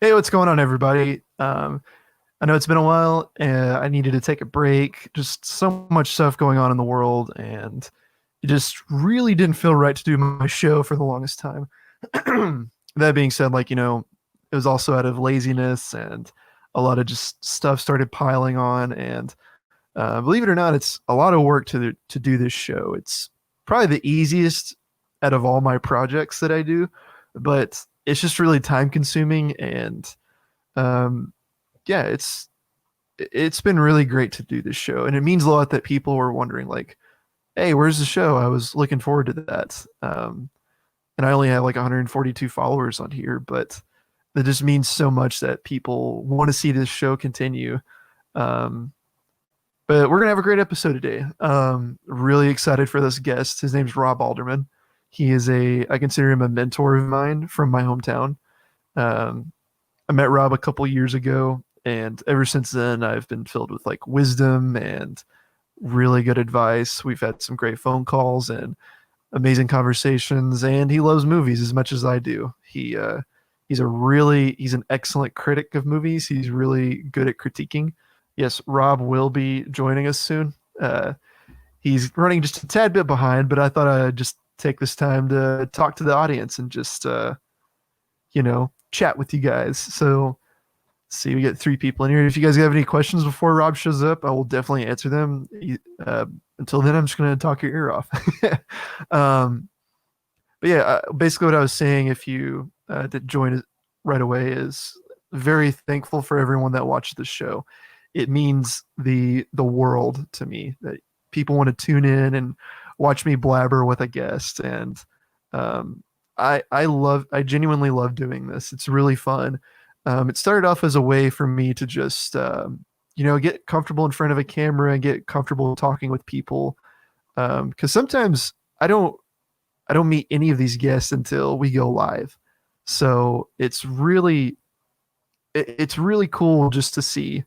Hey, what's going on, everybody? I know it's been a while, and I needed to take a break. Just so much stuff going on in the world, and it just really didn't feel right to do my show for the longest time. That being said, it was also out of laziness, and a lot of just stuff started piling on. And believe it or not, it's a lot of work to do this show. It's probably the easiest out of all my projects that I do, but it's just really time consuming and um, yeah, it's been really great to do this show, and it means a lot that people were wondering, like, "Hey, where's the show?" I was looking forward to that, and I only have like 142 followers on here, but that just means so much that people want to see this show continue. Um, but we're gonna have a great episode today. Really excited for this guest. His name's Rob Alderman. I consider him a mentor of mine from my hometown. Um, I met Rob a couple years ago, and ever since then, I've been filled with like wisdom and really good advice. We've had some great phone calls and amazing conversations, and he loves movies as much as I do. He's an excellent critic of movies. He's really good at critiquing. Yes, Rob will be joining us soon. He's running just a tad bit behind, but I thought I'd just take this time to talk to the audience and just chat with you guys. So see, we get three people in here. If you guys have any questions before Rob shows up, I will definitely answer them. Until then, I'm just going to talk your ear off. um, but yeah, basically what I was saying, if you did join it right away, is very thankful for everyone that watched this show. It means the world to me that people want to tune in and watch me blabber with a guest, and um, I genuinely love doing this. It's really fun. It started off as a way for me to just get comfortable in front of a camera and get comfortable talking with people. Because sometimes I don't meet any of these guests until we go live. So it's really cool just to see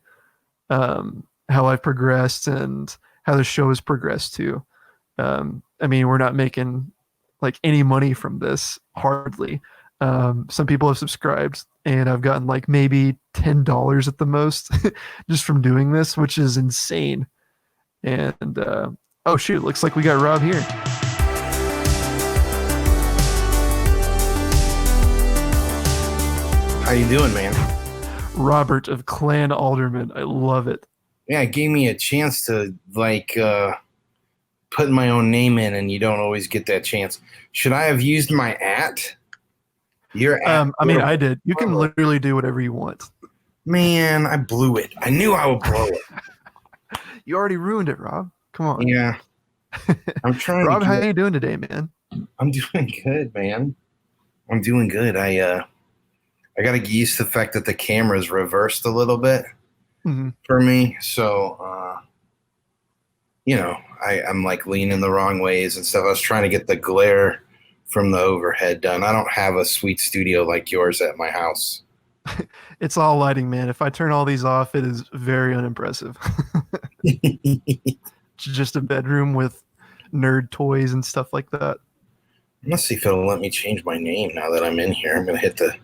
how I've progressed and how the show has progressed too. I mean, we're not making like any money from this, hardly. Some people have subscribed, and I've gotten like maybe $10 at the most just from doing this, which is insane. And oh shoot, looks like we got Rob here. How you doing, man? Robert of Clan Alderman. I love it. Yeah, it gave me a chance to put my own name in, and you don't always get that chance. Should I have used my @? Your @ I mean, I did. You can literally do whatever you want. Man, I blew it. I knew I would blow it. You already ruined it, Rob. Come on. Yeah, I'm trying. Rob, how you doing today, man? I'm doing good, man. I'm doing good. I got to get used to the fact that the camera's reversed a little bit for me. So, I'm like leaning the wrong ways and stuff. I was trying to get the glare from the overhead done. I don't have a sweet studio like yours at my house. It's all lighting, man. If I turn all these off, it is very unimpressive. It's just a bedroom with nerd toys and stuff like that. Let's see if it'll let me change my name now that I'm in here. I'm going to hit the...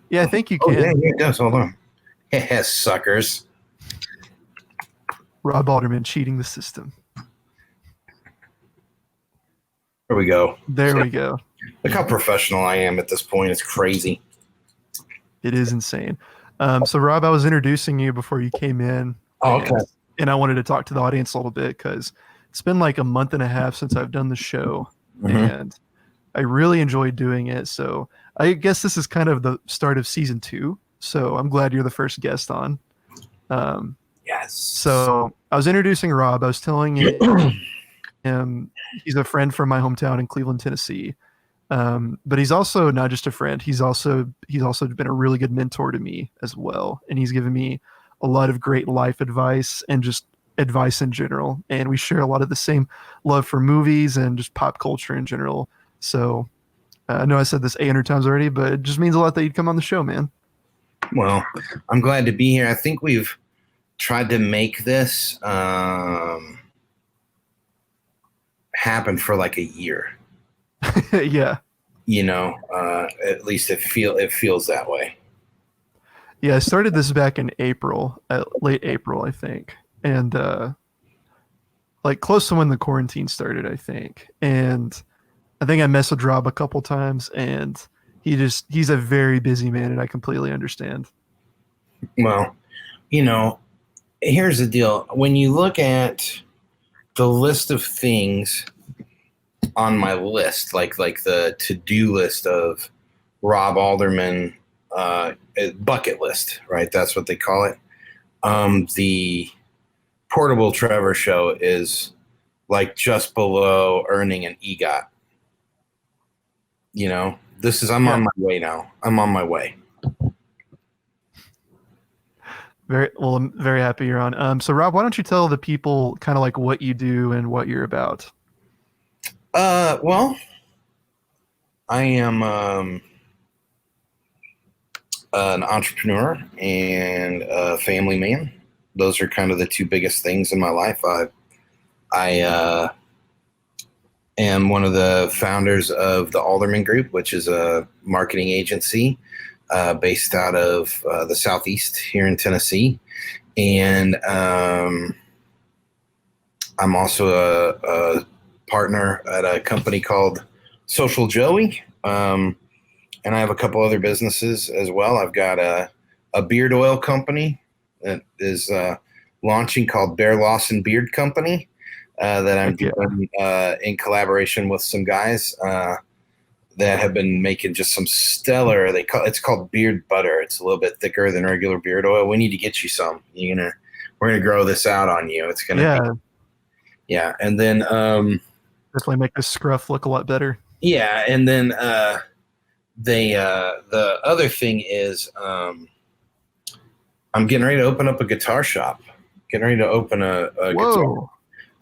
Yeah, I think you can. Yeah, it does. Hold on. Suckers. Rob Alderman cheating the system. There we go. There we go. Look how professional I am at this point. It's crazy. It is insane. So, Rob, I was introducing you before you came in. Oh, okay. And I wanted to talk to the audience a little bit because it's been like a month and a half since I've done the show. And I really enjoyed doing it. So I guess this is kind of the start of season 2. So I'm glad you're the first guest on. Yes. So I was introducing Rob. I was telling him he's a friend from my hometown in Cleveland, Tennessee. But he's also not just a friend. He's also been a really good mentor to me as well. And he's given me a lot of great life advice and just advice in general. And we share a lot of the same love for movies and just pop culture in general. So I know I said this 800 times already, but it just means a lot that you'd come on the show, man. Well, I'm glad to be here. I think we've tried to make this happen for like a year. Yeah. At least it feels that way. Yeah, I started this back in April, late April, I think, and like close to when the quarantine started, I think. And I think I messaged Rob a couple times, and he's a very busy man, and I completely understand. Well, you know, here's the deal. When you look at the list of things on my list, like the to-do list of Rob Alderman bucket list, right? That's what they call it. The Portable Trevor show is like just below earning an EGOT. I'm Yeah, on my way now. I'm on my way. very well. I'm very happy you're on. So Rob, why don't you tell the people kind of like what you do and what you're about? Well, I am an entrepreneur and a family man. Those are kind of the two biggest things in my life. I am one of the founders of the Alderman Group, which is a marketing agency based out of the Southeast here in Tennessee. And I'm also a partner at a company called Social Joey. And I have a couple other businesses as well. I've got a beard oil company that is launching called Bear Lawson Beard Company that I'm Heck yeah. doing in collaboration with some guys that have been making just some stellar. It's called beard butter. It's a little bit thicker than regular beard oil. We need to get you some. We're gonna grow this out on you. It's gonna be Yeah, yeah, and then definitely make this scruff look a lot better. yeah, and then the other thing is I'm getting ready to open up a guitar shop. Getting ready to open Whoa.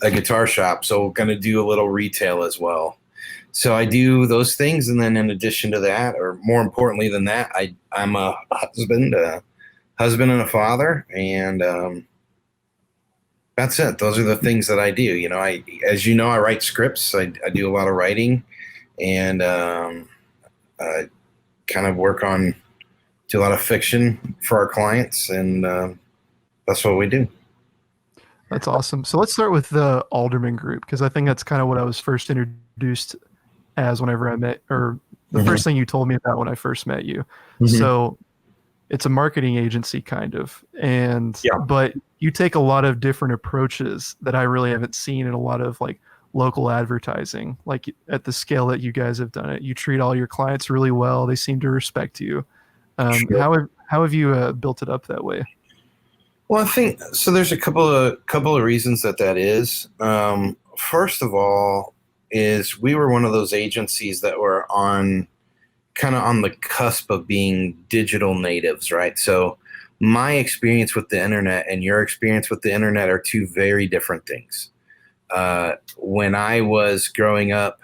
a guitar shop. So we're gonna do a little retail as well. So I do those things, and then in addition to that, or more importantly than that, I'm a husband and a father, and that's it. Those are the things that I do. As you know, I write scripts. I do a lot of writing, and I kind of do a lot of fiction for our clients, and that's what we do. That's awesome. So let's start with the Alderman Group because I think that's kind of what I was first introduced as whenever I met, or the Mm-hmm. first thing you told me about when I first met you. Mm-hmm. So it's a marketing agency kind of, and Yeah. but you take a lot of different approaches that I really haven't seen in a lot of like local advertising, like at the scale that you guys have done it. You treat all your clients really well. They seem to respect you. Sure. How have you built it up that way? Well, I think so. There's a couple of reasons that is. First of all, is we were one of those agencies that were kind of on the cusp of being digital natives, right? So my experience with the internet and your experience with the internet are two very different things. When I was growing up,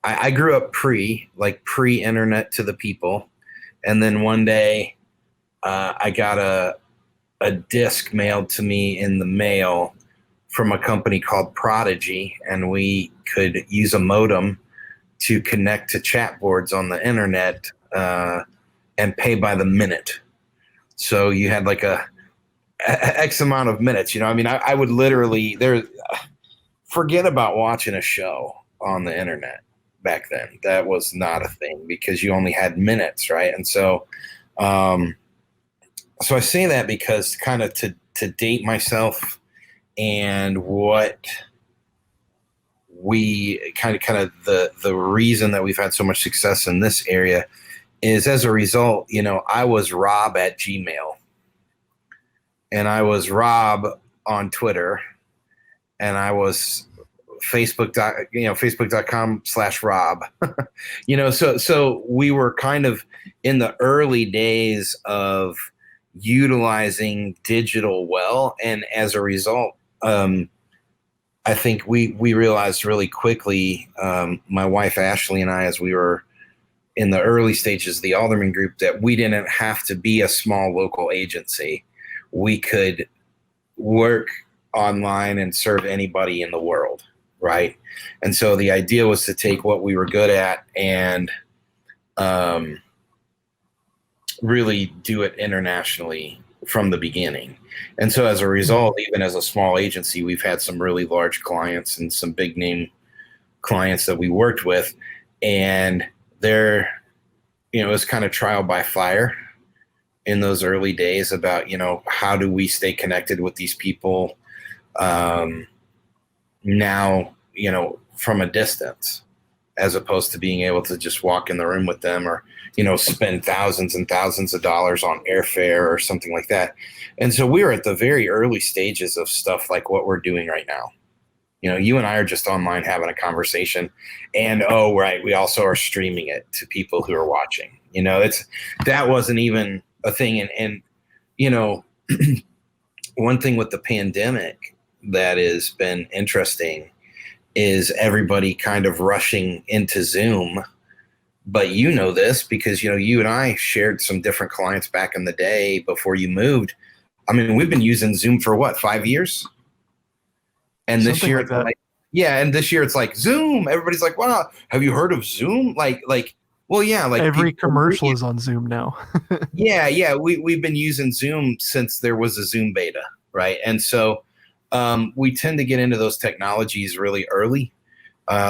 I grew up pre-internet to the people, and then one day I got a disc mailed to me in the mail from a company called Prodigy, and we could use a modem to connect to chat boards on the internet and pay by the minute. So you had like a X amount of minutes. I would literally forget about watching a show on the internet back then. That was not a thing because you only had minutes, right? And so I say that because kind of to date myself and what we kind of the reason that we've had so much success in this area is as a result, I was Rob at Gmail, and I was Rob on Twitter, and I was Facebook.com/Rob. So we were kind of in the early days of utilizing digital well, and as a result, I think we realized really quickly, my wife Ashley and I, as we were in the early stages of the Alderman Group, that we didn't have to be a small local agency. We could work online and serve anybody in the world, right? And so the idea was to take what we were good at and really do it internationally from the beginning. And so as a Mhm. result, even as a small agency, we've had some really large clients and some big name clients that we worked with. And they're, it was kind of trial by fire in those early days about, how do we stay connected with these people now, from a distance, as opposed to being able to just walk in the room with them or, spend thousands and thousands of dollars on airfare or something like that. And so we were at the very early stages of stuff like what we're doing right now. You and I are just online having a conversation, and oh, right, we also are streaming it to people who are watching. That wasn't even a thing. And you know, one thing with the pandemic that has been interesting is everybody kind of rushing into Zoom. But this because you and I shared some different clients back in the day before you moved. I mean, we've been using Zoom for what, 5 years? And this Something year like it's that. like, yeah, and this year it's like Zoom. Everybody's like, wow, have you heard of Zoom? Well, yeah, like Every people, commercial is on Zoom now. yeah. We've been using Zoom since there was a Zoom beta, right? And so we tend to get into those technologies really early.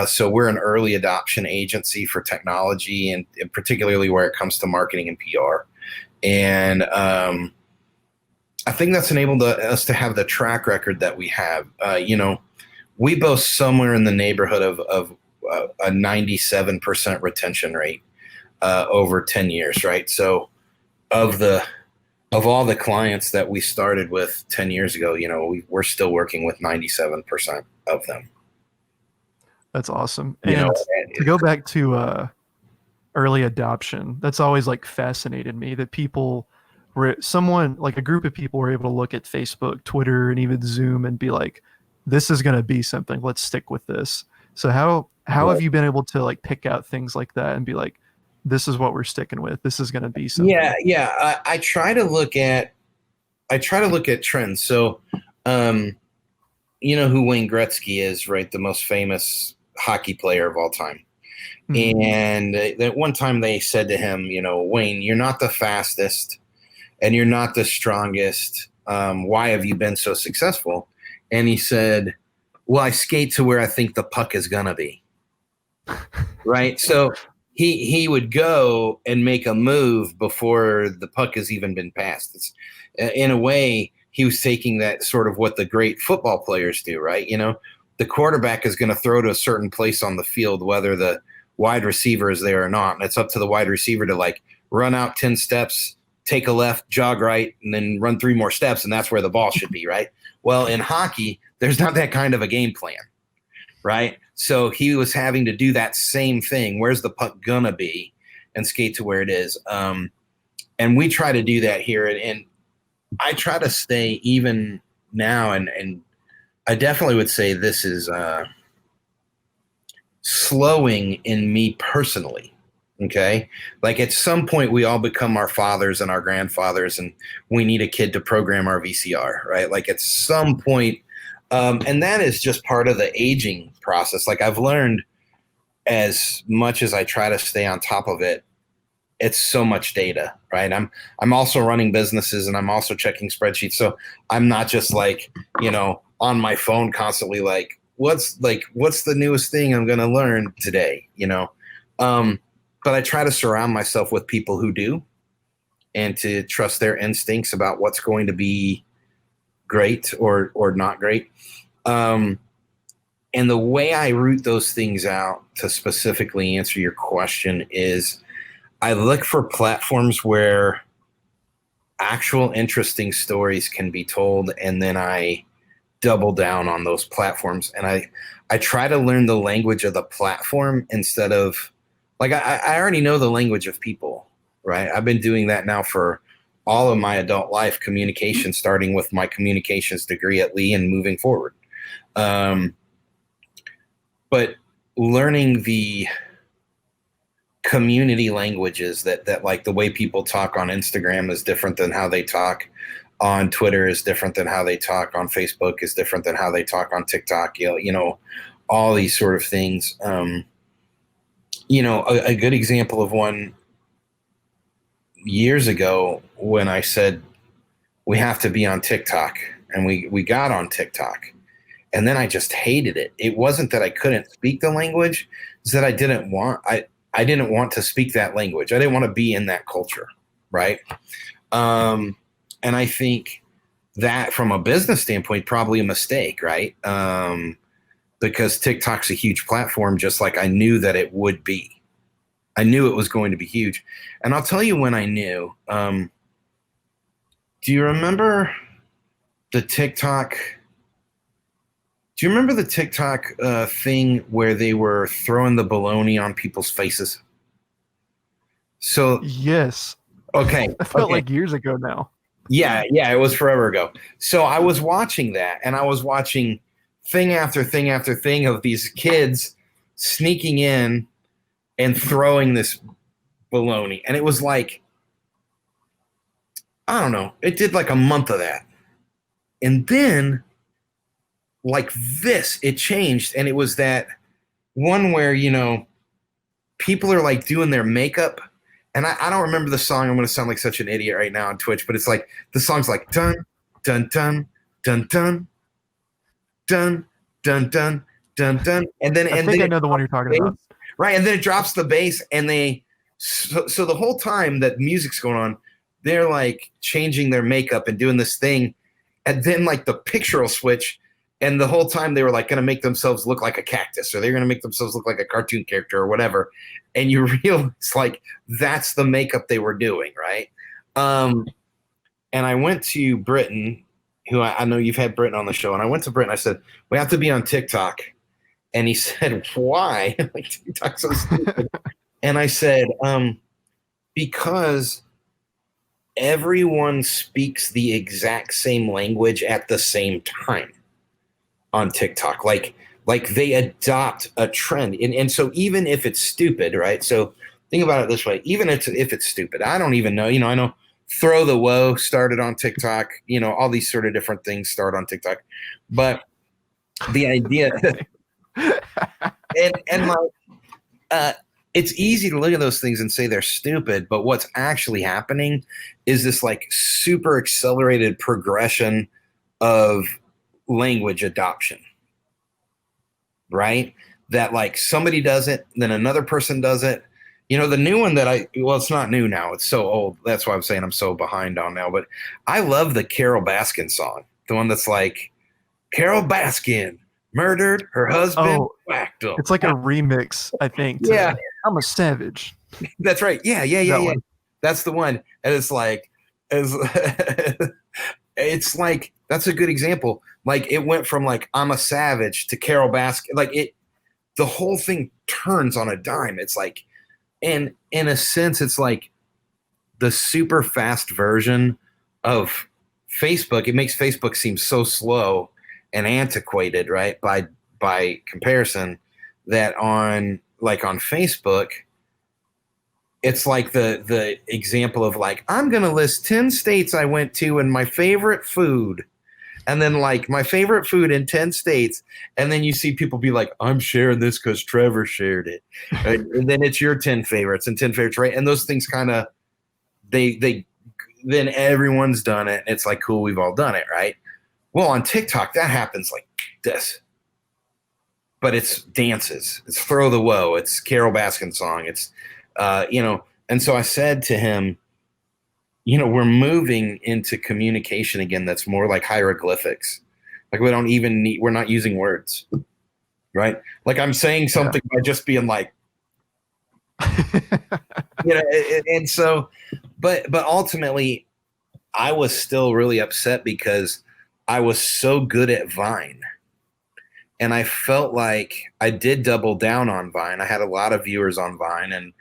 So we're an early adoption agency for technology, and particularly where it comes to marketing and PR. And I think that's enabled us to have the track record that we have. We boast somewhere in the neighborhood of a 97% retention rate over 10 years, right? So of all the clients that we started with 10 years ago, we're still working with 97% of them. That's awesome. You know, And to go back to early adoption, that's always like fascinated me that people were someone like a group of people were able to look at Facebook, Twitter, and even Zoom and be like, this is going to be something. Let's stick with this. So how have you been able to like pick out things like that and be like, this is what we're sticking with. This is going to be something. yeah. I try to look at trends. So, you know who Wayne Gretzky is, right? The most famous hockey player of all time. Mhm. And that one time they said to him, Wayne, you're not the fastest and you're not the strongest. Why have you been so successful? And he said, well, I skate to where I think the puck is going to be. Right. So he would go and make a move before the puck has even been passed. It's, in a way, he was taking that sort of what the great football players do, right? The quarterback is going to throw to a certain place on the field, whether the wide receiver is there or not. And it's up to the wide receiver to like run out 10 steps, take a left, jog right, and then run 3 more steps. And that's where the ball should be, right? Well, in hockey, there's not that kind of a game plan, right? So he was having to do that same thing. Where's the puck gonna be? And skate to where it is. And we try to do that here. And I try to stay even now. And I definitely would say this is slowing in me personally. Okay. Like at some point, we all become our fathers and our grandfathers, and we need a kid to program our VCR, right? Like at some point, and that is just part of the aging process. Like I've learned, as much as I try to stay on top of it, it's so much data, right? I'm also running businesses and I'm also checking spreadsheets. So I'm not just like, on my phone constantly like what's the newest thing I'm going to learn today, but I try to surround myself with people who do, and to trust their instincts about what's going to be great or not great. And the way I root those things out, to specifically answer your question, is I look for platforms where actual interesting stories can be told, and then I double down on those platforms. And I try to learn the language of the platform instead of like I already know the language of people, right? I've been doing that now for all of my adult life, communication, starting with my communications degree at Lee and moving forward. But learning the community languages that like the way people talk on Instagram is different than how they talk on Twitter, is different than how they talk on Facebook, is different than how they talk on TikTok, all these sort of things. A good example of one years ago when I said we have to be on TikTok, and we got on TikTok, and then I just hated it. It wasn't that I couldn't speak the language; it's that I didn't want to speak that language. I didn't want to be in that culture, right? And I think that from a business standpoint, probably a mistake, right? Because TikTok's a huge platform, just like I knew that it would be. I knew it was going to be huge. And I'll tell you when I knew. Do you remember the TikTok? Do you remember the TikTok thing where they were throwing the bologna on people's faces? So, Yes. okay. I felt Okay. like years ago now. Yeah, it was forever ago. So I was watching that, and I was watching thing after thing after thing of these kids sneaking in and throwing this bologna. And it was like, I don't know, it did like a month of that. And then, like this, it changed. And it was that one where, people are like doing their makeup. And I don't remember the song. I'm going to sound like such an idiot right now on Twitch, but it's like the song's like dun, dun, dun, dun, dun, dun, dun, dun, dun, dun. And then, I think I know the one you're talking about. Right. And then it drops the bass, and so the whole time that music's going on, they're like changing their makeup and doing this thing. And then like the picture will switch. And the whole time they were like going to make themselves look like a cactus, or they're going to make themselves look like a cartoon character or whatever. And you realize like that's the makeup they were doing. Right. And I went to Britain, who I know you've had Britain on the show. And I went to Britain. I said, we have to be on TikTok. And he said, why? Like, TikTok's so stupid. And I said, because everyone speaks the exact same language at the same time on TikTok. Like they adopt a trend. And so even if it's stupid, right? So think about it this way. Even if it's stupid, I don't even know, I know Throw the Woe started on TikTok, all these sort of different things start on TikTok. But the idea and like, it's easy to look at those things and say they're stupid, but what's actually happening is this like super accelerated progression of language adoption, right? That like somebody does it, then another person does it. The new one that it's not new now. It's so old. That's why I'm saying I'm so behind on now. But I love the Carol Baskin song, the one that's like, Carol Baskin murdered her husband, whacked him. It's like a remix, I think. Yeah. I'm a Savage. That's right. Yeah. One. That's the one. And it's like, it's like, that's a good example. Like it went from like, I'm a Savage to Carol Baskin. Like the whole thing turns on a dime. It's like, and in a sense, it's like the super fast version of Facebook. It makes Facebook seem so slow and antiquated, right? By comparison, that on Facebook, it's like the example of like, I'm going to list 10 states I went to and my favorite food. And then like my favorite food in 10 states. And then you see people be like, I'm sharing this because Trevor shared it. And then it's your 10 favorites and 10 favorites, right? And those things kind of, they then everyone's done it. It's like, cool, we've all done it, right? Well, on TikTok, that happens like this. But it's dances. It's Throw the Woe. It's Carol Baskin song. It's, and so I said to him, we're moving into communication again that's more like hieroglyphics. Like we're not using words, right? Like I'm saying something by just being like, and so, but ultimately I was still really upset because I was so good at Vine. And I felt like I did double down on Vine. I had a lot of viewers on Vine, and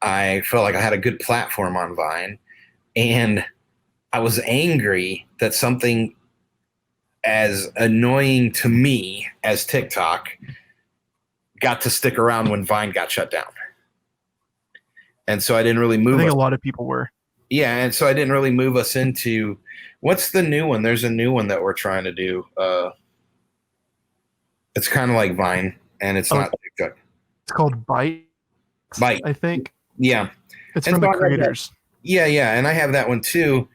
I felt like I had a good platform on Vine. And I was angry that something as annoying to me as TikTok got to stick around when Vine got shut down. And so I didn't really move. I think a lot of people were. Yeah, and so I didn't really move us into what's the new one? There's a new one that we're trying to do. It's kind of like Vine, and it's not TikTok. It's called Byte. Byte, I think. Yeah, It's from the creators. yeah, and I have that one too,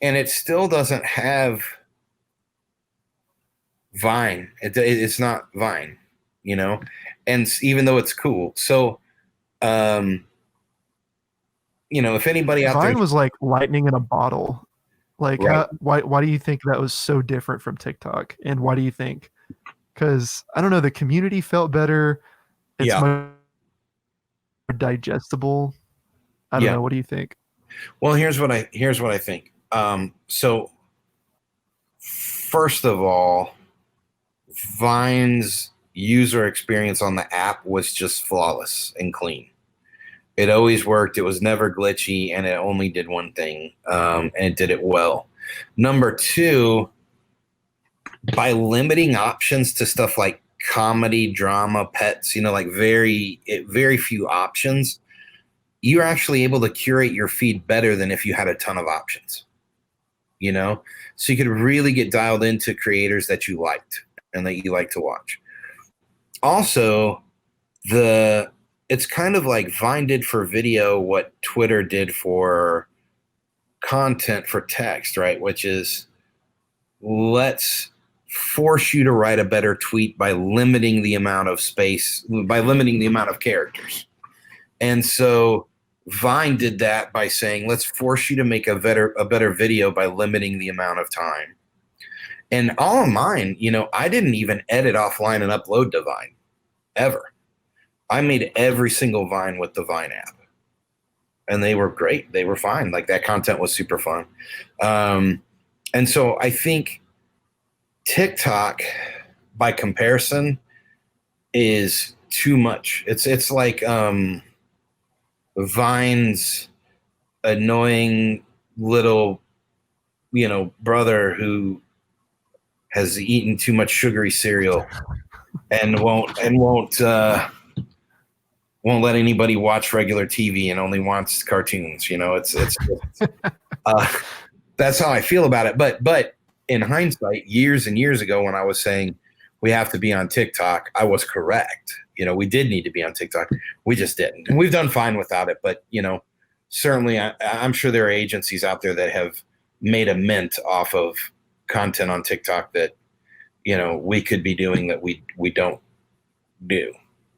and it still doesn't have Vine. It's not Vine, you know, and even though it's cool. So, um, if anybody out there, Vine was like lightning in a bottle. Like, right? why do you think that was so different from TikTok? And why do you think? Because I don't know, the community felt better. It's Yeah, more digestible. I don't yeah. know. What do you think? Well, here's what I think. So first of all, Vine's user experience on the app was just flawless and clean. It always worked. It was never glitchy, and it only did one thing, and it did it well. Number two, by limiting options to stuff like comedy, drama, pets, like very few options, you're actually able to curate your feed better than if you had a ton of options. So you could really get dialed into creators that you liked and that you like to watch. Also, it's kind of like Vine did for video what Twitter did for content for text, right? Which is, let's force you to write a better tweet by limiting the amount of space, by limiting the amount of characters. And so Vine did that by saying, let's force you to make a better video by limiting the amount of time. And all of mine, I didn't even edit offline and upload to Vine ever. I made every single Vine with the Vine app, and they were great. They were fine. Like, that content was super fun. And so I think TikTok, by comparison, is too much. It's like Vine's annoying little, brother who has eaten too much sugary cereal and won't let anybody watch regular TV and only wants cartoons. It's that's how I feel about it. But in hindsight, years and years ago, when I was saying we have to be on TikTok, I was correct. We did need to be on TikTok. We just didn't. And we've done fine without it. But, certainly I'm sure there are agencies out there that have made a mint off of content on TikTok that, we could be doing that we don't do.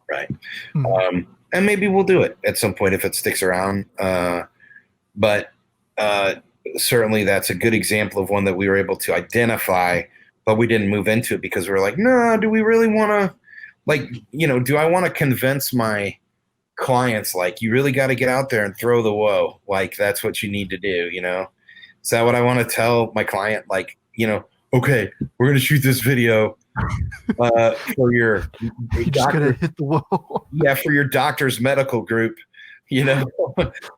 Right. Mm. And maybe we'll do it at some point if it sticks around. But certainly that's a good example of one that we were able to identify, but we didn't move into it because we were like, no, do we really want to, do I want to convince my clients, like, you really got to get out there and throw the woe? Like, that's what you need to do. Is that what I want to tell my client? Like, okay, we're going to shoot this video for your You just gotta hit the wall. yeah, for your doctor's medical group,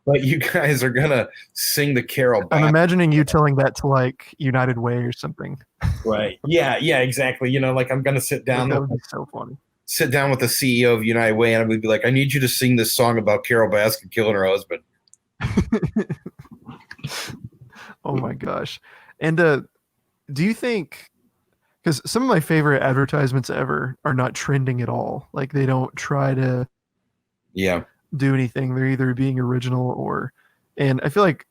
but you guys are gonna sing the carol back. I'm imagining you telling that to like United Way or something. Right. Yeah, exactly. Like, I'm gonna sit down. That would be so funny. Sit down with the CEO of United Way, and I would be like, I need you to sing this song about Carol Baskin killing her husband. Oh my gosh. And do you think, because some of my favorite advertisements ever are not trending at all, like they don't try to Yeah. do anything, they're either being original or, and I feel like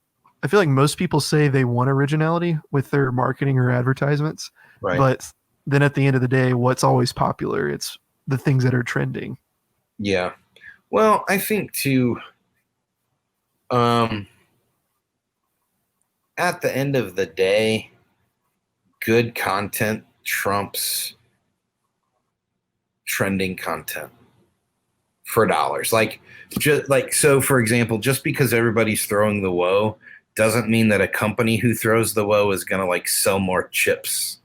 most people say they want originality with their marketing or advertisements, Right. but then at the end of the day, what's always popular? It's the things that are trending. Yeah. Well, I think too, at the end of the day, good content trumps trending content for dollars. Like, so for example, just because everybody's throwing the woe doesn't mean that a company who throws the woe is going to like sell more chips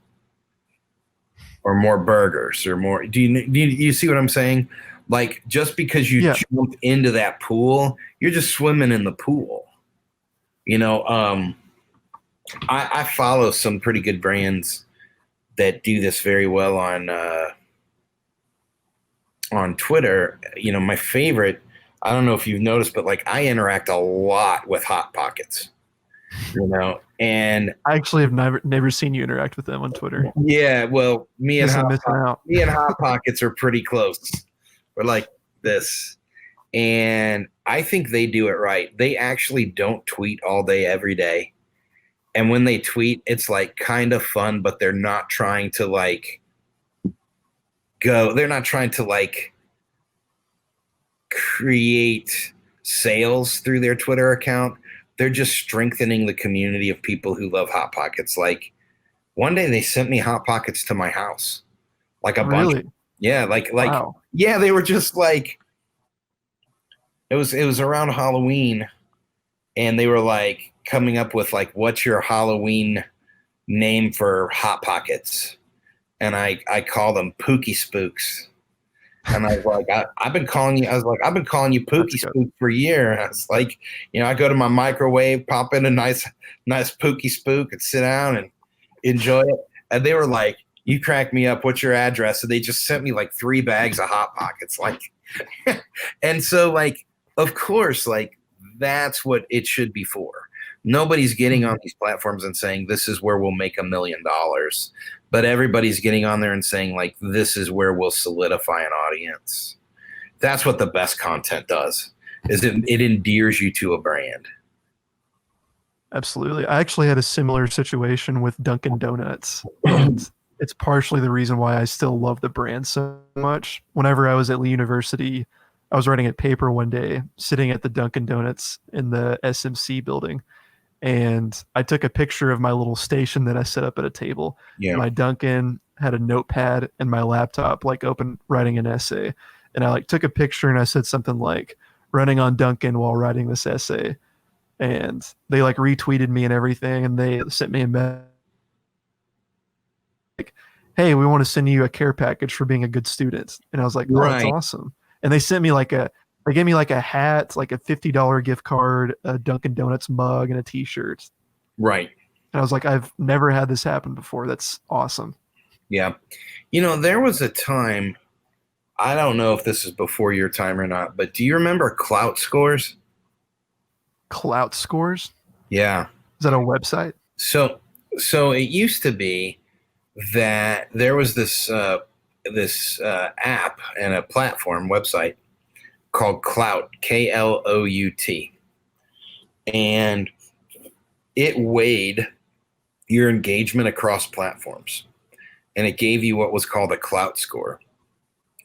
or more burgers or more. Do you see what I'm saying? Like, just because you jump into that pool, you're just swimming in the pool. I follow some pretty good brands that do this very well on Twitter. My favorite, I don't know if you've noticed, but like, I interact a lot with Hot Pockets, and I actually have never seen you interact with them on Twitter. Yeah, well, me and Guess I'm missing out. Hot Pockets are pretty close. We're like this. And I think they do it right. They actually don't tweet all day, every day. And when they tweet, it's like kind of fun, but they're not trying to like they're not trying to like create sales through their Twitter account. They're just strengthening the community of people who love Hot Pockets. Like one day they sent me Hot Pockets to my house, like a bunch. Really? Yeah, Wow. yeah, they were just like it was around Halloween, and they were like coming up with like, what's your Halloween name for Hot Pockets? And I call them Pookie Spooks. And I was like, I've been calling you. I was like, I've been calling you That's Pookie good. Spook for a year. And I was like, I go to my microwave, pop in a nice Pookie Spook, and sit down and enjoy it. And they were like, "You crack me up. What's your address?" And they just sent me like 3 bags of Hot Pockets. Like, and so like, of course, like that's what it should be for. Nobody's getting on these platforms and saying this is where we'll make $1 million, but everybody's getting on there and saying like this is where we'll solidify an audience. That's what the best content does. Is it endears you to a brand. Absolutely. I actually had a similar situation with Dunkin' Donuts, and it's partially the reason why I still love the brand so much. Whenever I was at Lee University, I was writing a paper one day, sitting at the Dunkin' Donuts in the SMC building, and I took a picture of my little station that I set up at a table. Yeah. My Dunkin' had a notepad and my laptop, like open, writing an essay, and I like took a picture and I said something like "running on Dunkin' while writing this essay." And they like retweeted me and everything, and they sent me a message like, "Hey, we want to send you a care package for being a good student." And I was like, "Oh, that's Right. awesome." And they sent me they gave me like a hat, like a $50 gift card, a Dunkin' Donuts mug, and a T-shirt. Right. And I was like, "I've never had this happen before. That's awesome." Yeah. There was a time, I don't know if this is before your time or not, but do you remember Clout Scores? Clout Scores? Yeah. Is that a website? So it used to be that there was this app and a platform website called Clout, Klout, and it weighed your engagement across platforms, and it gave you what was called a Clout score.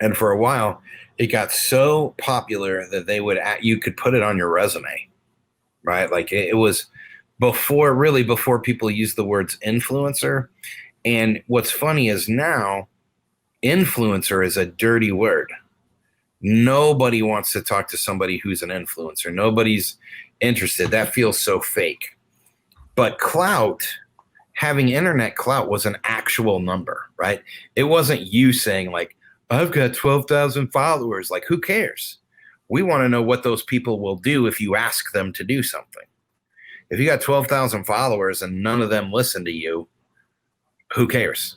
And for a while, it got so popular that you could put it on your resume, right? Like it was before people used the words influencer. And what's funny is now influencer is a dirty word. Nobody wants to talk to somebody who's an influencer. Nobody's interested. That feels so fake. But clout, having internet clout, was an actual number, right? It wasn't you saying like, I've got 12,000 followers. Like, who cares? We want to know what those people will do if you ask them to do something. If you got 12,000 followers and none of them listen to you, who cares?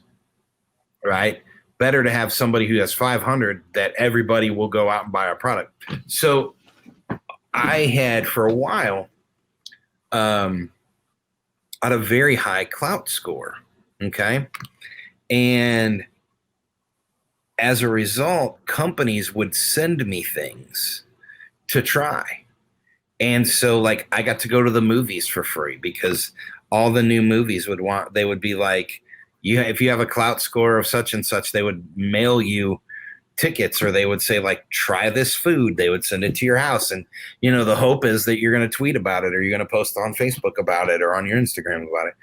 Right? Better to have somebody who has 500 that everybody will go out and buy our product. So I had for a while had a very high clout score. Okay. And as a result, companies would send me things to try. And so like I got to go to the movies for free because all the new movies they would be like, if you have a clout score of such and such, they would mail you tickets, or they would say like, try this food. They would send it to your house. And, the hope is that you're going to tweet about it, or you're going to post on Facebook about it, or on your Instagram about it.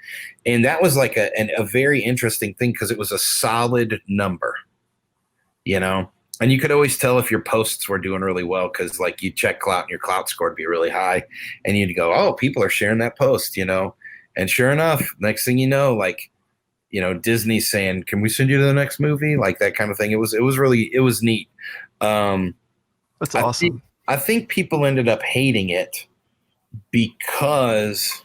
And that was like a very interesting thing because it was a solid number, and you could always tell if your posts were doing really well because like you check clout and your clout score would be really high, and you'd go, oh, people are sharing that post, and sure enough, next thing you know, like, Disney's saying, can we send you to the next movie? Like that kind of thing. It was neat. That's awesome. I think people ended up hating it because,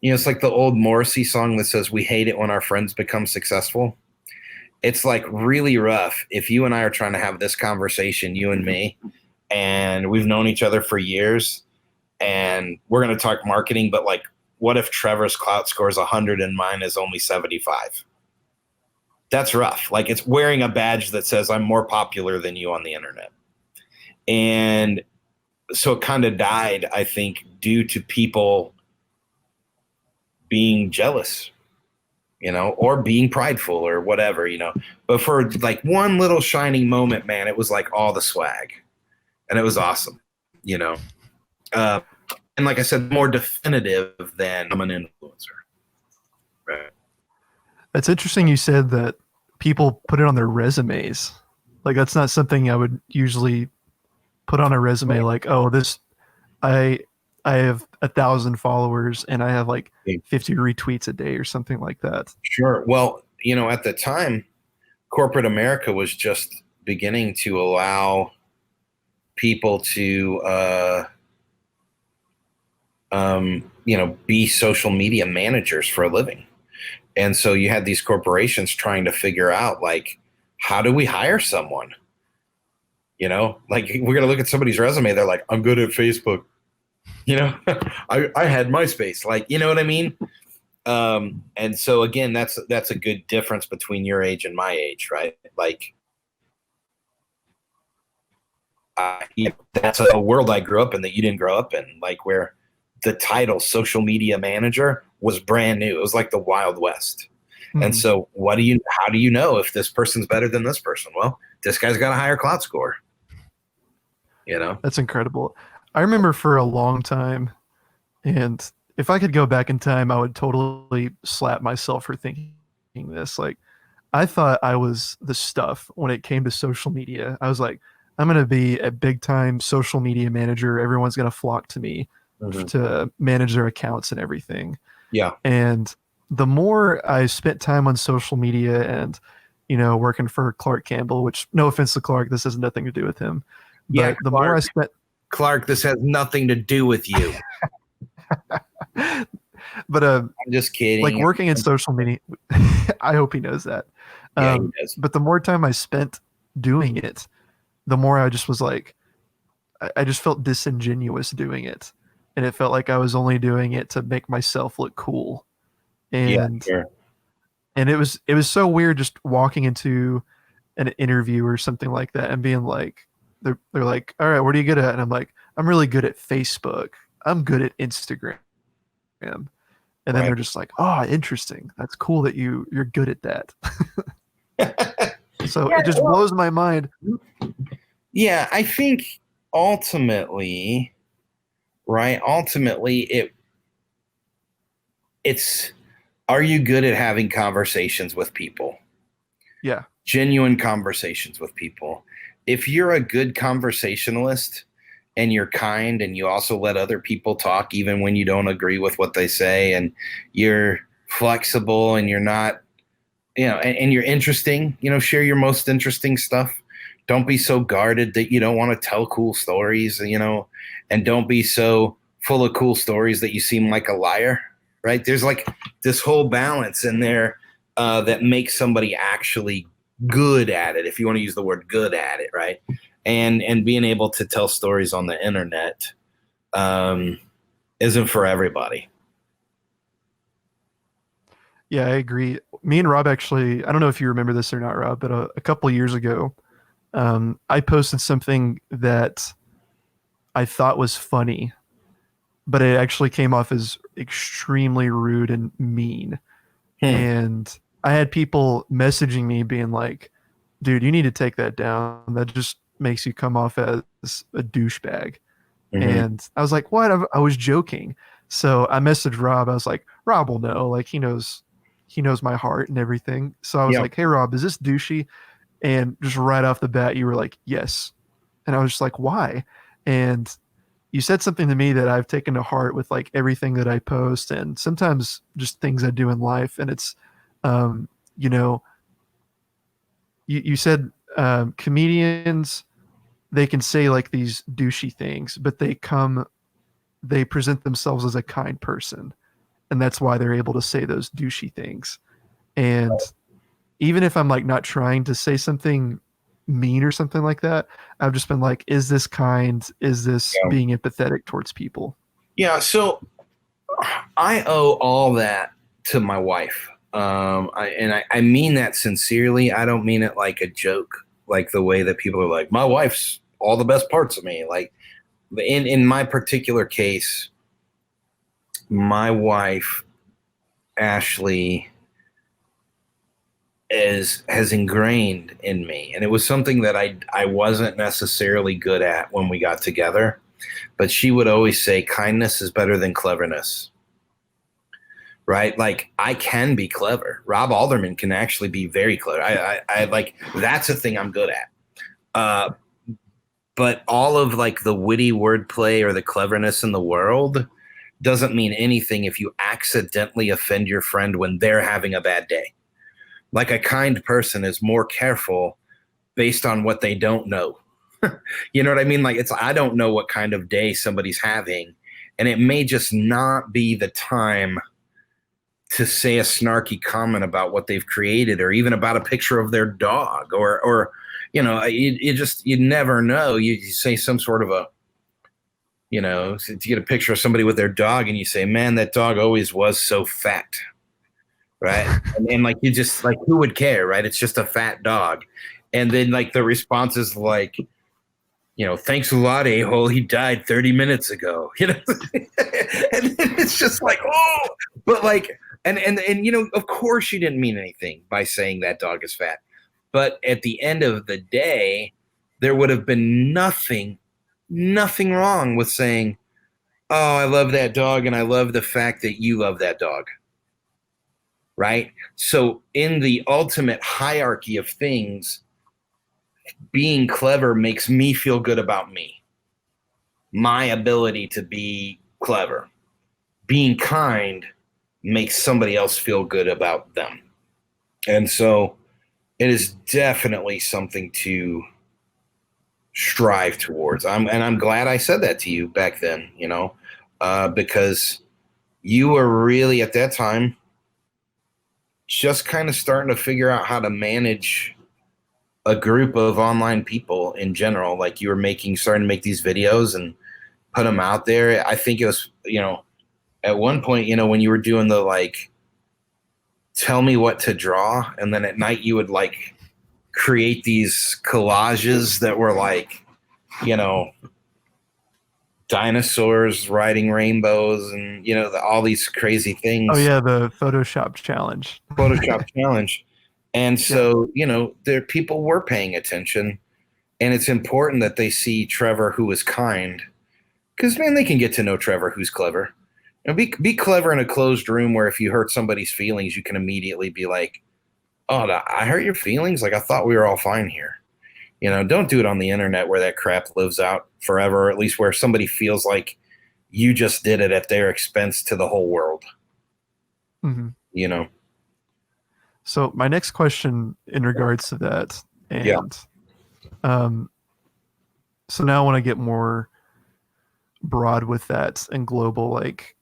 it's like the old Morrissey song that says, we hate it when our friends become successful. It's like really rough if you and I are trying to have this conversation, you and me, and we've known each other for years, and we're going to talk marketing, but like, what if Trevor's clout score is 100 and mine is only 75? That's rough. Like it's wearing a badge that says I'm more popular than you on the internet. And so it kind of died, I think, due to people being jealous, or being prideful or whatever. But for like one little shining moment, man, it was like all the swag, and it was awesome, you know. Uh, and like I said, more definitive than I'm an influencer. Right. It's interesting you said that people put it on their resumes. Like that's not something I would usually put on a resume. Like, oh, this I I have 1,000 followers and I have like 50 retweets a day or something like that. Sure. Well, at the time, corporate America was just beginning to allow people to, be social media managers for a living. And so you had these corporations trying to figure out, like, how do we hire someone? Like we're going to look at somebody's resume. They're like, I'm good at Facebook. I had MySpace. Like, you know what I mean? And so again, that's a good difference between your age and my age, right? Like, that's a world I grew up in that you didn't grow up in, like where the title social media manager was brand new. It was like the Wild West. Mm-hmm. And so how do you know if this person's better than this person? Well, this guy's got a higher clout score. That's incredible. I remember for a long time, and if I could go back in time, I would totally slap myself for thinking this. Like, I thought I was the stuff when it came to social media. I was like, I'm going to be a big time social media manager. Everyone's going to flock to me to manage their accounts and everything. Yeah. And the more I spent time on social media and, working for Clark Campbell, which no offense to Clark, this has nothing to do with him. But yeah, the more I spent, Clark, this has nothing to do with you. But I'm just kidding. Like working in social media, I hope he knows that. Yeah, he does. But the more time I spent doing it, the more I just was like, I just felt disingenuous doing it, and it felt like I was only doing it to make myself look cool. And sure. And it was so weird just walking into an interview or something like that and being like, they're like, all right, what are you good at? And I'm like, I'm really good at Facebook. I'm good at Instagram. And then they're just like, oh, interesting. That's cool that you're good at that. So it just blows my mind. Yeah, I think ultimately, it's, are you good at having conversations with people? Yeah. Genuine conversations with people. If you're a good conversationalist and you're kind and you also let other people talk even when you don't agree with what they say, and you're flexible and you're not, and you're interesting, share your most interesting stuff. Don't be so guarded that you don't want to tell cool stories, and don't be so full of cool stories that you seem like a liar, right? There's like this whole balance in there that makes somebody actually good at it, if you want to use the word good at it, right? And being able to tell stories on the internet isn't for everybody. Yeah, I agree. Me and Rob actually, I don't know if you remember this or not, Rob, but a couple of years ago, I posted something that I thought was funny, but it actually came off as extremely rude and mean. And I had people messaging me being like, dude, you need to take that down. That just makes you come off as a douchebag. And I was like, what? I was joking. So I messaged Rob. I was like, Rob will know. Like, he knows my heart and everything. So I was like, hey, Rob, is this douchey? And just right off the bat, you were like, yes. And I was just like, why? And you said something to me that I've taken to heart with like everything that I post and sometimes just things I do in life. And it's, you said comedians, they can say like these douchey things, but they present themselves as a kind person. And that's why they're able to say those douchey things. And even if I'm like not trying to say something mean or something like that, I've just been like, is this kind? Is this being empathetic towards people? Yeah. So I owe all that to my wife. I mean that sincerely. I don't mean it like a joke, like the way that people are like, my wife's all the best parts of me. Like in my particular case, my wife, Ashley, has ingrained in me. And it was something that I wasn't necessarily good at when we got together, but she would always say kindness is better than cleverness. Right? Like I can be clever. Rob Alderman can actually be very clever. I like, that's a thing I'm good at. But all of like the witty wordplay or the cleverness in the world doesn't mean anything if you accidentally offend your friend when they're having a bad day. Like a kind person is more careful based on what they don't know. You know what I mean? Like I don't know what kind of day somebody's having, and it may just not be the time to say a snarky comment about what they've created, or even about a picture of their dog, or you never know. You say some sort of a, to get a picture of somebody with their dog and you say, man, that dog always was so fat. Right. And like, you just like, who would care? Right. It's just a fat dog. And then like the response is like, thanks a lot, a-hole. He died 30 minutes ago. And then it's just like, oh, but like, and of course you didn't mean anything by saying that dog is fat. But at the end of the day, there would have been nothing wrong with saying, oh, I love that dog, and I love the fact that you love that dog. Right? So in the ultimate hierarchy of things, being clever makes me feel good about me, my ability to be clever. Being kind makes somebody else feel good about them. And so it is definitely something to strive towards. I'm glad I said that to you back then, because you were really at that time just kind of starting to figure out how to manage a group of online people in general. Like you were starting to make these videos and put them out there. I think it was, at one point, when you were doing the like, tell me what to draw, and then at night you would like create these collages that were like, dinosaurs riding rainbows and, all these crazy things. Oh yeah, the Photoshop challenge. Photoshop challenge. And so, people were paying attention, and it's important that they see Trevor who is kind, because man, they can get to know Trevor who's clever. Be clever in a closed room where if you hurt somebody's feelings, you can immediately be like, oh, I hurt your feelings? Like I thought we were all fine here. Don't do it on the internet where that crap lives out forever, or at least where somebody feels like you just did it at their expense to the whole world. Mm-hmm. So my next question in regards to that, and so now I want to get more broad with that and global, like,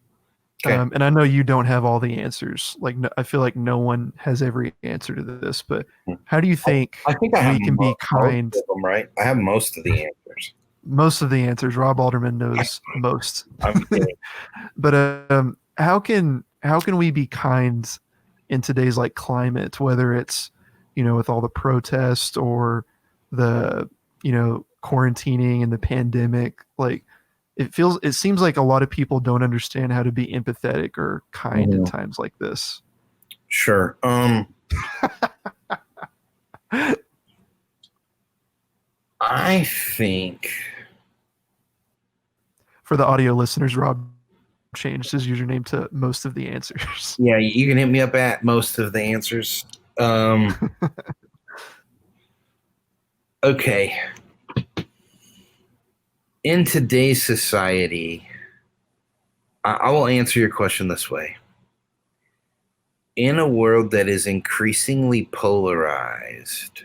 okay. And I know you don't have all the answers. Like, I feel like no one has every answer to this, but how do you think I think I we can be kind? Most of them, right? I have most of the answers. Most of the answers. Rob Alderman knows most. I'm kidding. But how can we be kind in today's like climate, whether it's, with all the protests or the, quarantining and the pandemic? Like it seems like a lot of people don't understand how to be empathetic or kind in times like this. Sure. I think, for the audio listeners, Rob changed his username to most of the answers. Yeah, you can hit me up at most of the answers. Okay. In today's society, I will answer your question this way. In a world that is increasingly polarized,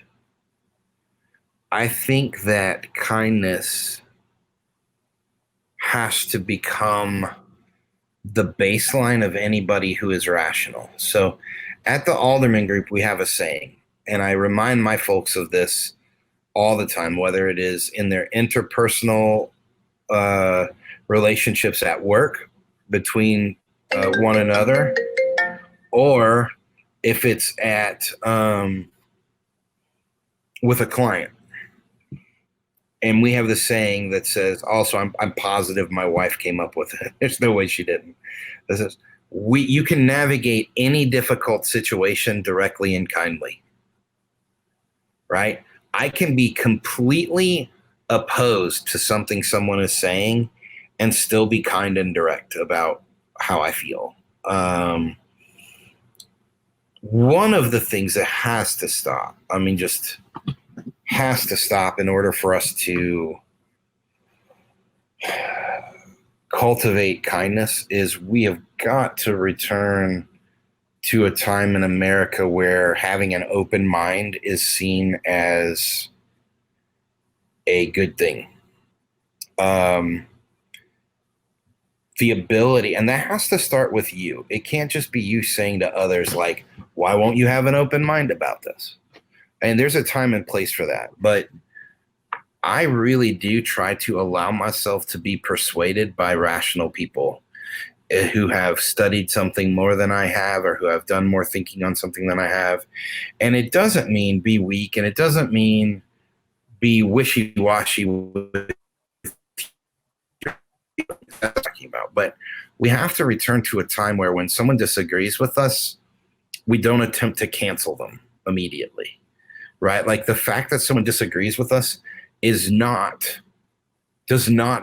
I think that kindness has to become the baseline of anybody who is rational. So at the Alderman Group, we have a saying, and I remind my folks of this all the time, whether it is in their interpersonal relationships at work between one another, or if it's at with a client. And we have the saying that says, also, I'm positive my wife came up with it. There's no way she didn't. This is, you can navigate any difficult situation directly and kindly, right? I can be completely opposed to something someone is saying and still be kind and direct about how I feel. One of the things that has to stop, I mean, just has to stop in order for us to cultivate kindness, is we have got to return to a time in America where having an open mind is seen as a good thing. The ability, and that has to start with you. It can't just be you saying to others, like, why won't you have an open mind about this? And there's a time and place for that. But I really do try to allow myself to be persuaded by rational people who have studied something more than I have, or who have done more thinking on something than I have. And it doesn't mean be weak, and it doesn't mean be wishy-washy with talking about. But we have to return to a time where when someone disagrees with us, we don't attempt to cancel them immediately, right? Like, the fact that someone disagrees with us does not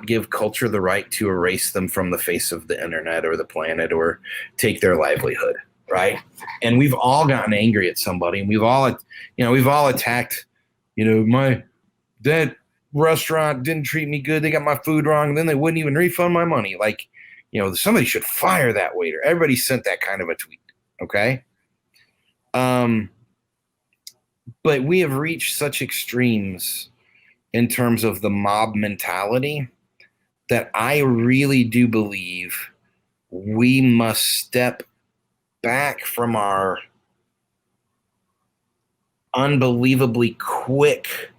give culture the right to erase them from the face of the internet or the planet or take their livelihood, right? And we've all gotten angry at somebody, and we've all attacked, my that restaurant didn't treat me good, they got my food wrong, and then they wouldn't even refund my money. Like, somebody should fire that waiter. Everybody sent that kind of a tweet, okay? But we have reached such extremes in terms of the mob mentality that I really do believe we must step back from our unbelievably quick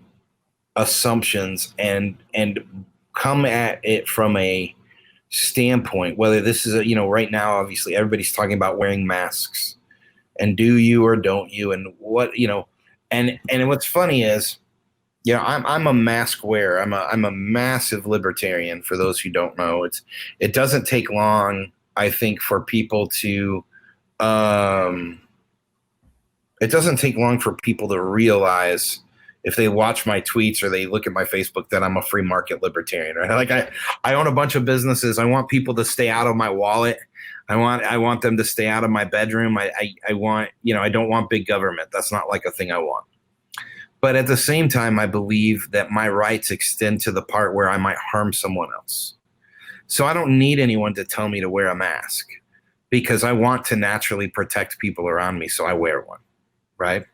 assumptions and come at it from a standpoint, whether this is right now, obviously everybody's talking about wearing masks, and do you or don't you, and what, and what's funny is, I'm a mask wearer. I'm a massive libertarian. For those who don't know, it doesn't take long, I think, for people to realize, if they watch my tweets or they look at my Facebook, that I'm a free market libertarian, right? Like, I own a bunch of businesses. I want people to stay out of my wallet. I want them to stay out of my bedroom. I want, I don't want big government. That's not like a thing I want. But at the same time, I believe that my rights extend to the part where I might harm someone else. So I don't need anyone to tell me to wear a mask, because I want to naturally protect people around me, so I wear one, right?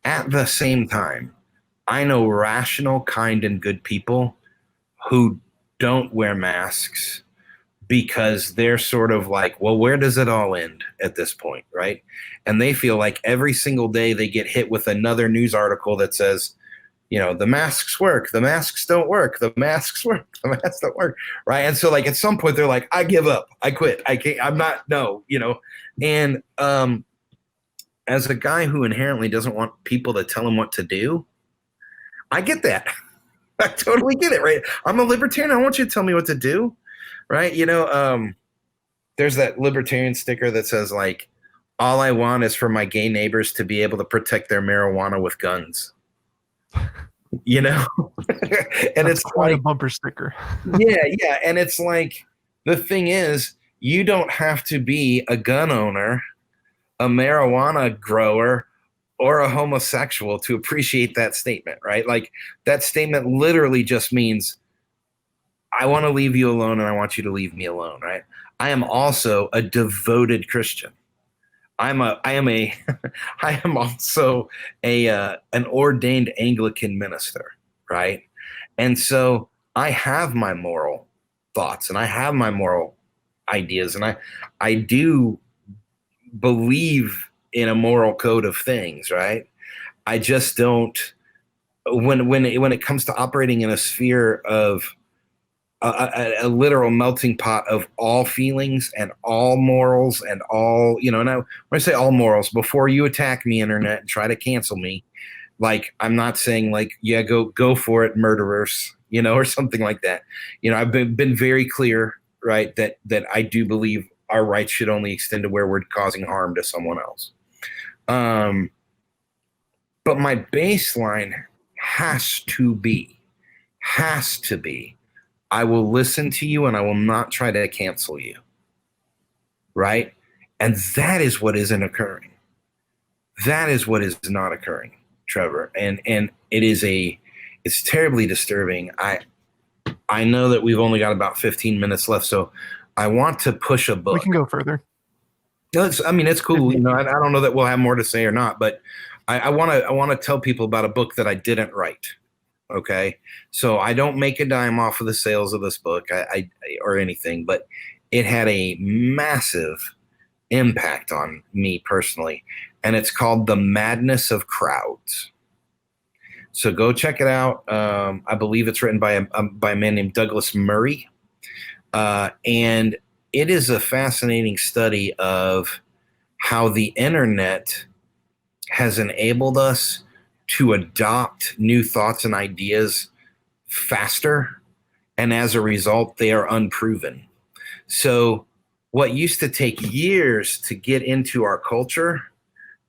At the same time, I know rational, kind, and good people who don't wear masks because they're sort of like, well, where does it all end at this point, right? And they feel like every single day they get hit with another news article that says, the masks work, the masks don't work, the masks work, the masks don't work, right? And so, like, at some point they're like, I give up, I quit, I can't, I'm not, no, and as a guy who inherently doesn't want people to tell him what to do, I get that. I totally get it, right? I'm a libertarian. I don't want you to tell me what to do, right? There's that libertarian sticker that says, like, all I want is for my gay neighbors to be able to protect their marijuana with guns. And That's it's quite like a bumper sticker. yeah. And it's like, the thing is, you don't have to be a gun owner, a marijuana grower, or a homosexual to appreciate that statement, right? Like, that statement literally just means, I want to leave you alone, and I want you to leave me alone, right? I am also a devoted Christian. I am also an ordained Anglican minister, right? And so I have my moral thoughts, and I have my moral ideas, and I do believe in a moral code of things, right? I just don't, when it comes to operating in a sphere of a literal melting pot of all feelings and all morals and all, and when I say all morals, before you attack me, internet, and try to cancel me, Like, I'm not saying like, yeah, go for it, murderers, or something like that. I've been very clear, right, that I do believe our rights should only extend to where we're causing harm to someone else. But my baseline has to be, I will listen to you and I will not try to cancel you. Right? And that is what isn't occurring. That is what is not occurring, Trevor. And it's terribly disturbing. I know that we've only got about 15 minutes left, so I want to push a book. We can go further. No, it's cool. I don't know that we'll have more to say or not, but I want to tell people about a book that I didn't write. Okay, so I don't make a dime off of the sales of this book, or anything, but it had a massive impact on me personally, and it's called The Madness of Crowds. So go check it out. I believe it's written by a man named Douglas Murray, and it is a fascinating study of how the internet has enabled us to adopt new thoughts and ideas faster, and as a result, they are unproven. So what used to take years to get into our culture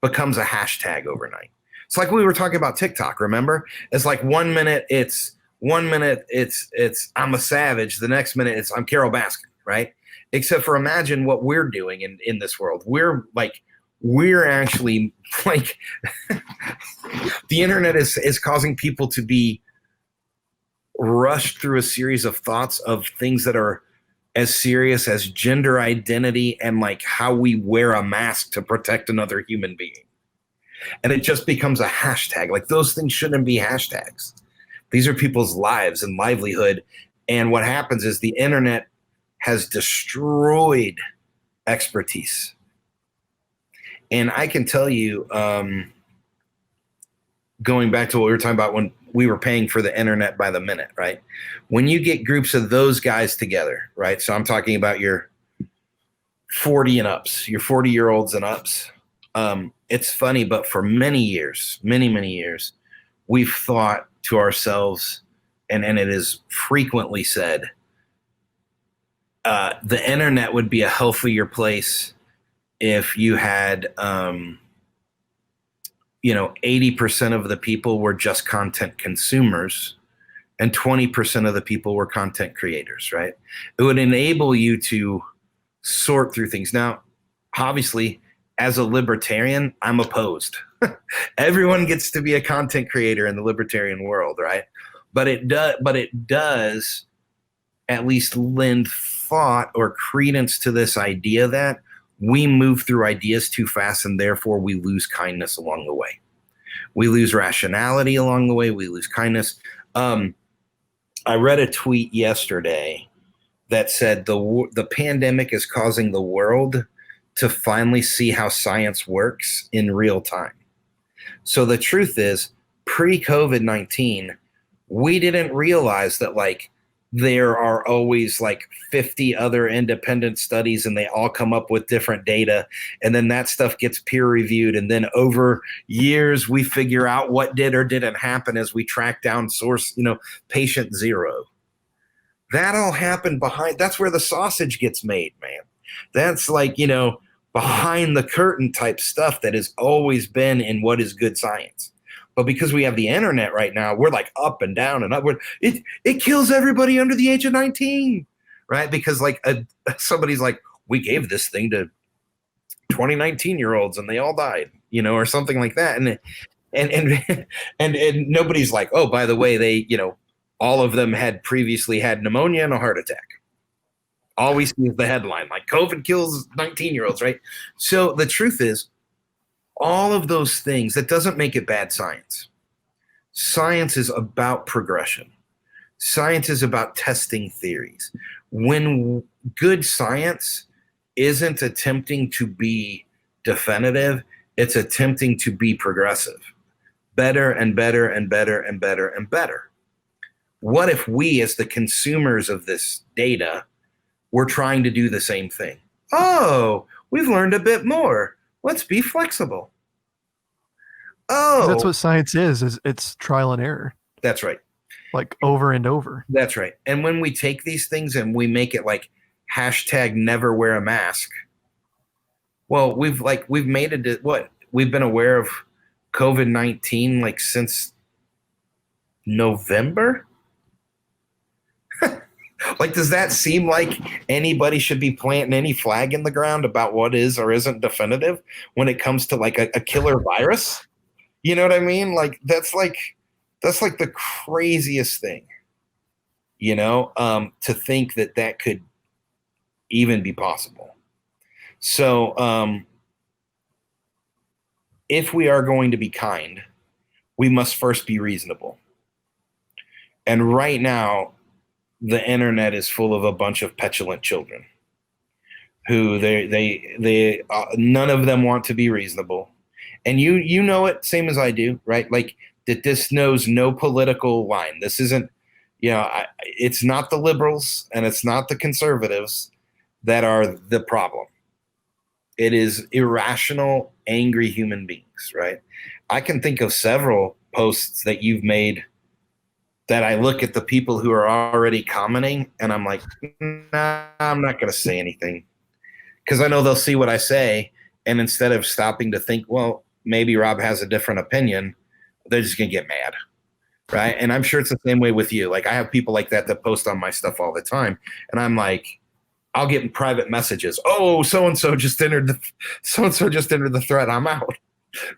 becomes a hashtag overnight. It's like we were talking about TikTok, remember? It's like 1 minute it's I'm a savage, the next minute it's I'm Carol Baskin, right? Except for imagine what we're doing in this world. We're actually like the internet is causing people to be rushed through a series of thoughts of things that are as serious as gender identity and like how we wear a mask to protect another human being. And it just becomes a hashtag. Like, those things shouldn't be hashtags. These are people's lives and livelihood. And what happens is the internet has destroyed expertise. And I can tell you, going back to what we were talking about when we were paying for the internet by the minute, right? When you get groups of those guys together, right? So I'm talking about your 40 and ups, your 40-year-olds and ups. It's funny, but for many years, many years, we've thought to ourselves, and it is frequently said, the internet would be a healthier place if you had 80% of the people were just content consumers and 20% of the people were content creators, right? It would enable you to sort through things. Now, obviously, as a libertarian, I'm opposed. Everyone gets to be a content creator in the libertarian world, right? But it does at least lend thought or credence to this idea that we move through ideas too fast, and therefore we lose kindness along the way. We lose rationality along the way. We lose kindness. I read a tweet yesterday that said the pandemic is causing the world to finally see how science works in real time. So the truth is, pre-COVID-19, we didn't realize that like there are always like 50 other independent studies and they all come up with different data. And then that stuff gets peer reviewed. And then over years, we figure out what did or didn't happen as we track down source, patient zero. That all happened that's where the sausage gets made, man. That's like, behind the curtain type stuff that has always been in what is good science. But because we have the internet right now, we're like up and down and upward. It kills everybody under the age of 19, right? Because like somebody's like, we gave this thing to 19-year-olds and they all died, or something like that. And nobody's like, oh, by the way, they, all of them had previously had pneumonia and a heart attack. All we see is the headline, like COVID kills 19-year-olds, right? So the truth is, all of those things, that doesn't make it bad science. Science is about progression. Science is about testing theories. When good science isn't attempting to be definitive, it's attempting to be progressive. Better and better and better and better and better. What if we, as the consumers of this data, were trying to do the same thing? Oh, we've learned a bit more. Let's be flexible. Because that's Oh, what science is it's trial and error, that's right. like over and over. That's right. And when we take these things and we make it like hashtag never wear a mask, well, we've made it what we've been aware of COVID-19 like since November. Like, does that seem like anybody should be planting any flag in the ground about what is or isn't definitive when it comes to like a killer virus? You know what I mean? Like that's like the craziest thing, to think that that could even be possible. So, if we are going to be kind, we must first be reasonable. And right now, the internet is full of a bunch of petulant children who they none of them want to be reasonable, and you know it same as I do, right? Like that this knows no political line. This isn't, it's not the liberals and it's not the conservatives that are the problem. It is irrational, angry human beings, right? I can think of several posts that you've made that I look at the people who are already commenting and I'm like, nah, I'm not going to say anything because I know they'll see what I say. And instead of stopping to think, well, maybe Rob has a different opinion, they're just going to get mad. Right. And I'm sure it's the same way with you. Like I have people like that post on my stuff all the time. And I'm like, I'll get in private messages. Oh, so-and-so just entered the thread. I'm out,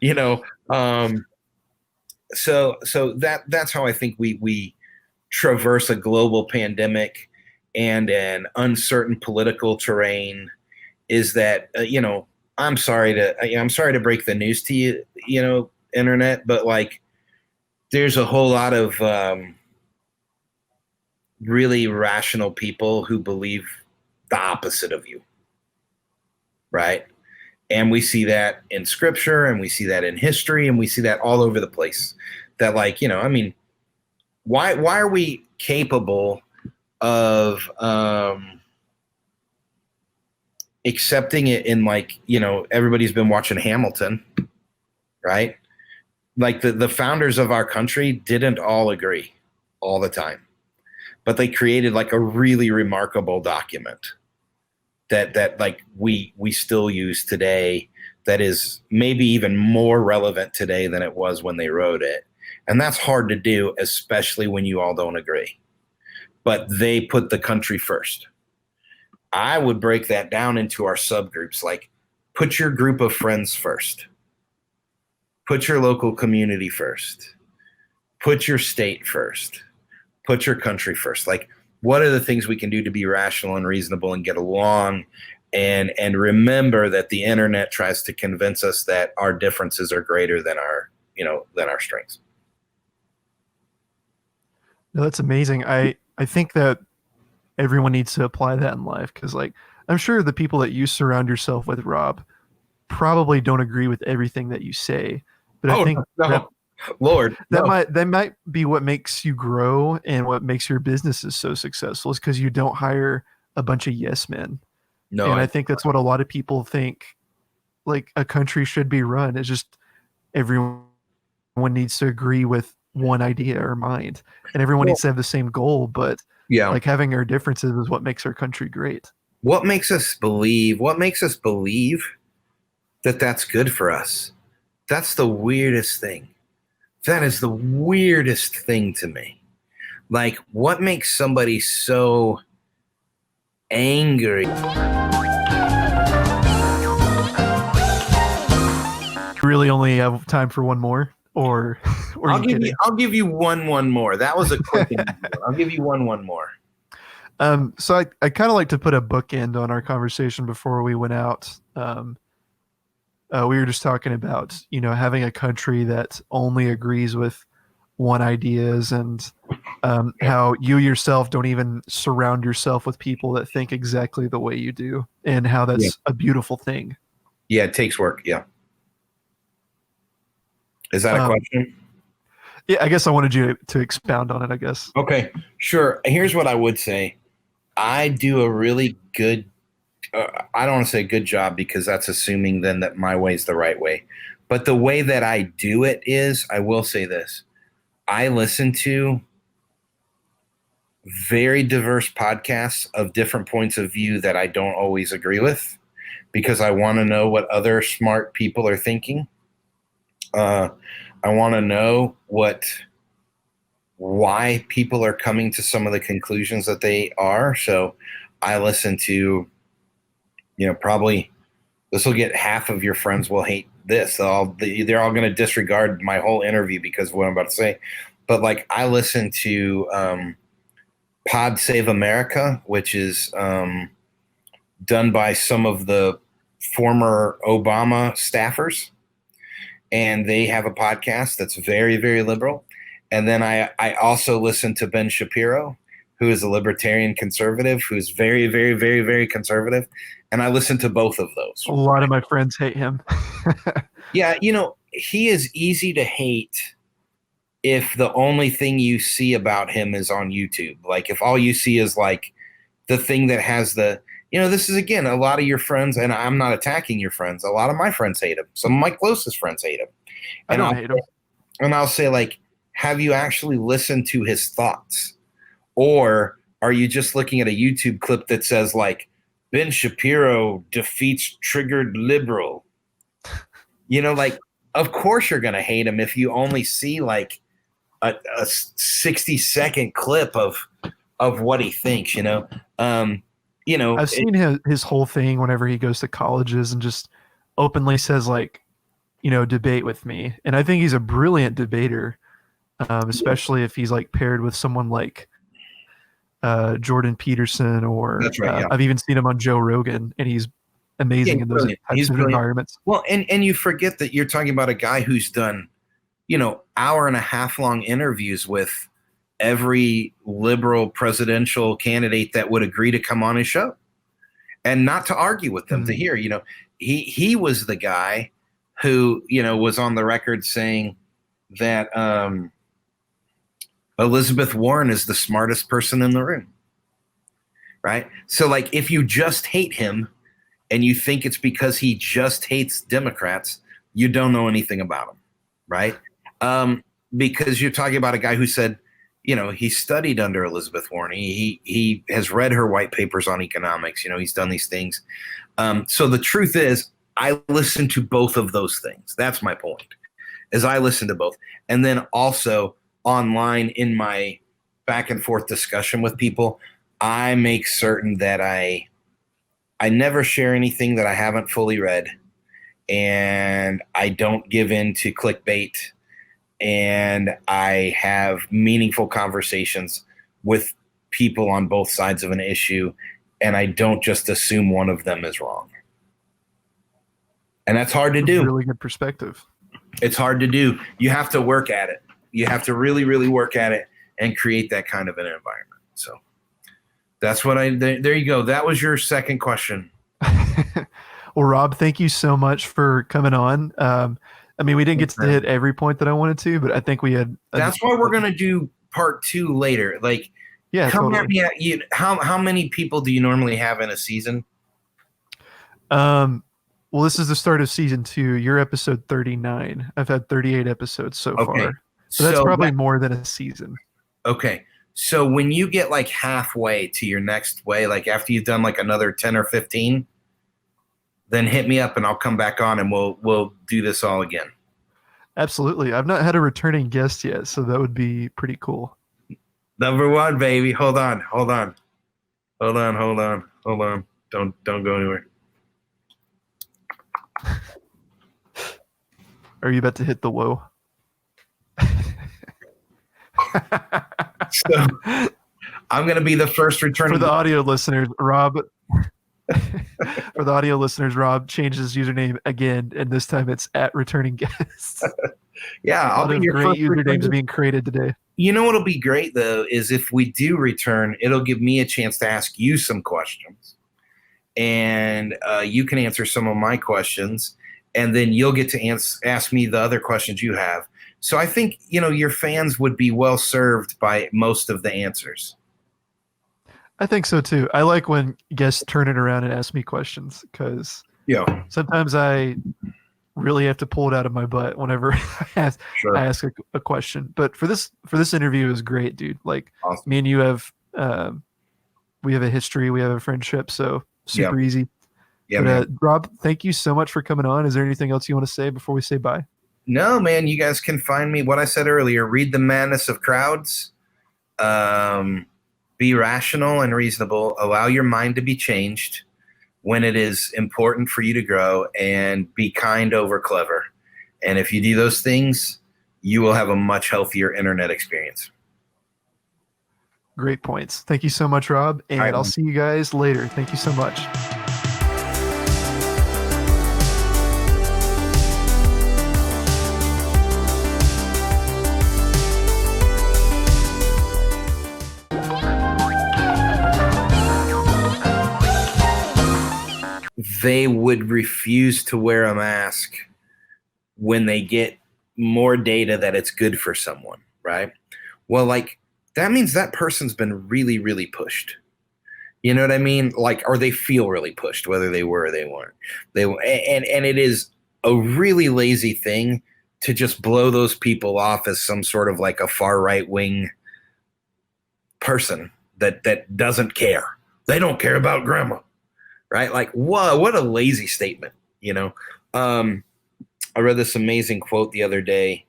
you know? So that's how I think we traverse a global pandemic and an uncertain political terrain is that, I'm sorry to break the news to you, internet, but like there's a whole lot of really rational people who believe the opposite of you, right? And we see that in scripture and we see that in history and we see that all over the place that like, I mean, why are we capable of accepting it in like, everybody's been watching Hamilton, right? Like the founders of our country didn't all agree all the time, but they created like a really remarkable document that like we still use today that is maybe even more relevant today than it was when they wrote it. And that's hard to do, especially when you all don't agree. But they put the country first. I would break that down into our subgroups, like put your group of friends first. Put your local community first. Put your state first. Put your country first. Like, what are the things we can do to be rational and reasonable and get along and remember that the internet tries to convince us that our differences are greater than our strengths. No, that's amazing. I think that everyone needs to apply that in life because like I'm sure the people that you surround yourself with, Rob, probably don't agree with everything that you say. But I think no. Lord, that no. might be what makes you grow and what makes your businesses so successful is because you don't hire a bunch of yes men. No, And I think that's what a lot of people think like a country should be run. It's just everyone needs to agree with one idea or mind, and everyone needs to have the same goal. But yeah, like having our differences is what makes our country great. What makes us believe that that's good for us? That's the weirdest thing. That is the weirdest thing to me. Like, what makes somebody so angry? Really only have time for one more, or I'll give you one more. That was a quick one. I'll give you one more. So I kind of like to put a bookend on our conversation before we went out. We were just talking about, having a country that only agrees with one ideas and how you yourself don't even surround yourself with people that think exactly the way you do and how that's a beautiful thing. Yeah, it takes work. Yeah. Is that a question? Yeah, I guess I wanted you to expound on it, I guess. Okay, sure. Here's what I would say. I do a really good, I don't want to say good job because that's assuming then that my way is the right way. But the way that I do it is, I will say this. I listen to very diverse podcasts of different points of view that I don't always agree with, because I want to know what other smart people are thinking. I want to know why people are coming to some of the conclusions that they are. So I listen to, probably this will get half of your friends will hate this. They're all going to disregard my whole interview because of what I'm about to say. But like, I listen to Pod Save America, which is done by some of the former Obama staffers. And they have a podcast that's very, very liberal. And then I also listen to Ben Shapiro, who is a libertarian conservative, who's very, very, very, very conservative. And I listen to both of those. A lot of my friends hate him. Yeah, he is easy to hate if the only thing you see about him is on YouTube. Like, if all you see is like the thing that has this is, again, a lot of your friends, and I'm not attacking your friends. A lot of my friends hate him. Some of my closest friends hate him. I don't hate him. And I'll say, like, have you actually listened to his thoughts? Or are you just looking at a YouTube clip that says, like, Ben Shapiro defeats triggered liberal? Like, of course you're going to hate him if you only see, like, a 60-second clip of what he thinks, I've seen his whole thing whenever he goes to colleges and just openly says, like, debate with me. And I think he's a brilliant debater, especially if he's like paired with someone like Jordan Peterson, or That's right, yeah. I've even seen him on Joe Rogan, and he's amazing in those types of environments. Well, and you forget that you're talking about a guy who's done, hour and a half long interviews with every liberal presidential candidate that would agree to come on his show, and not to argue with them, to hear, he was the guy who, was on the record saying that Elizabeth Warren is the smartest person in the room. Right. So, like, if you just hate him and you think it's because he just hates Democrats, you don't know anything about him. Right. Because you're talking about a guy who said, he studied under Elizabeth Warren. He has read her white papers on economics. He's done these things. So the truth is, I listen to both of those things. That's my point, is I listen to both. And then also online in my back and forth discussion with people, I make certain that I never share anything that I haven't fully read, and I don't give in to clickbait, and I have meaningful conversations with people on both sides of an issue, and I don't just assume one of them is wrong. And that's hard to do. Really good perspective. It's hard to do. You have to work at it. You have to really, really work at it and create that kind of an environment. So that's what there you go. That was your second question. Well, Rob, thank you so much for coming on. We didn't get to hit every point that I wanted to, but I think we had. That's why we're going to do part 2 later. Like, yeah, come totally. at me. How many people do you normally have in a season? Well, this is the start of season 2. You're episode 39. I've had 38 episodes so far. So that's probably more than a season. Okay. So when you get like halfway to your next way, like after you've done like another 10 or 15, then hit me up and I'll come back on and we'll do this all again. Absolutely. I've not had a returning guest yet, so that would be pretty cool. Number 1, baby. Hold on. Don't go anywhere. Are you about to hit the whoa? So I'm going to be the first returning. For the audio listeners, Rob changed his username again, and this time it's at returning guests. Yeah, I'll be your great usernames being created today. You know what'll be great though is if we do return, it'll give me a chance to ask you some questions, and you can answer some of my questions, and then you'll get to ask me the other questions you have. So I think, your fans would be well served by most of the answers. I think so too. I like when guests turn it around and ask me questions, because sometimes I really have to pull it out of my butt whenever Sure. I ask a question. But for this interview, it was great, dude. Like Awesome. me and you have we have a history, we have a friendship, so Yeah. super easy. Yeah, But man. Rob, thank you so much for coming on. Is there anything else you want to say before we say bye? No, man, you guys can find me. What I said earlier, read the madness of crowds. Um, be rational and reasonable. Allow your mind to be changed when it is important for you to grow, and be kind over clever. And if you do those things, you will have a much healthier internet experience. Great points. Thank you so much, Rob. All right, And I'll man. see you guys later. Thank you so much. They would refuse to wear a mask when they get more data that it's good for someone, right? Well, like that means that person's been really, really pushed. You know what I mean? Like, or they feel really pushed, whether they were or they weren't. And it is a really lazy thing to just blow those people off as some sort of like a far right wing person that doesn't care. They don't care about grandma, right? Like, whoa, what a lazy statement, you know? I read this amazing quote the other day.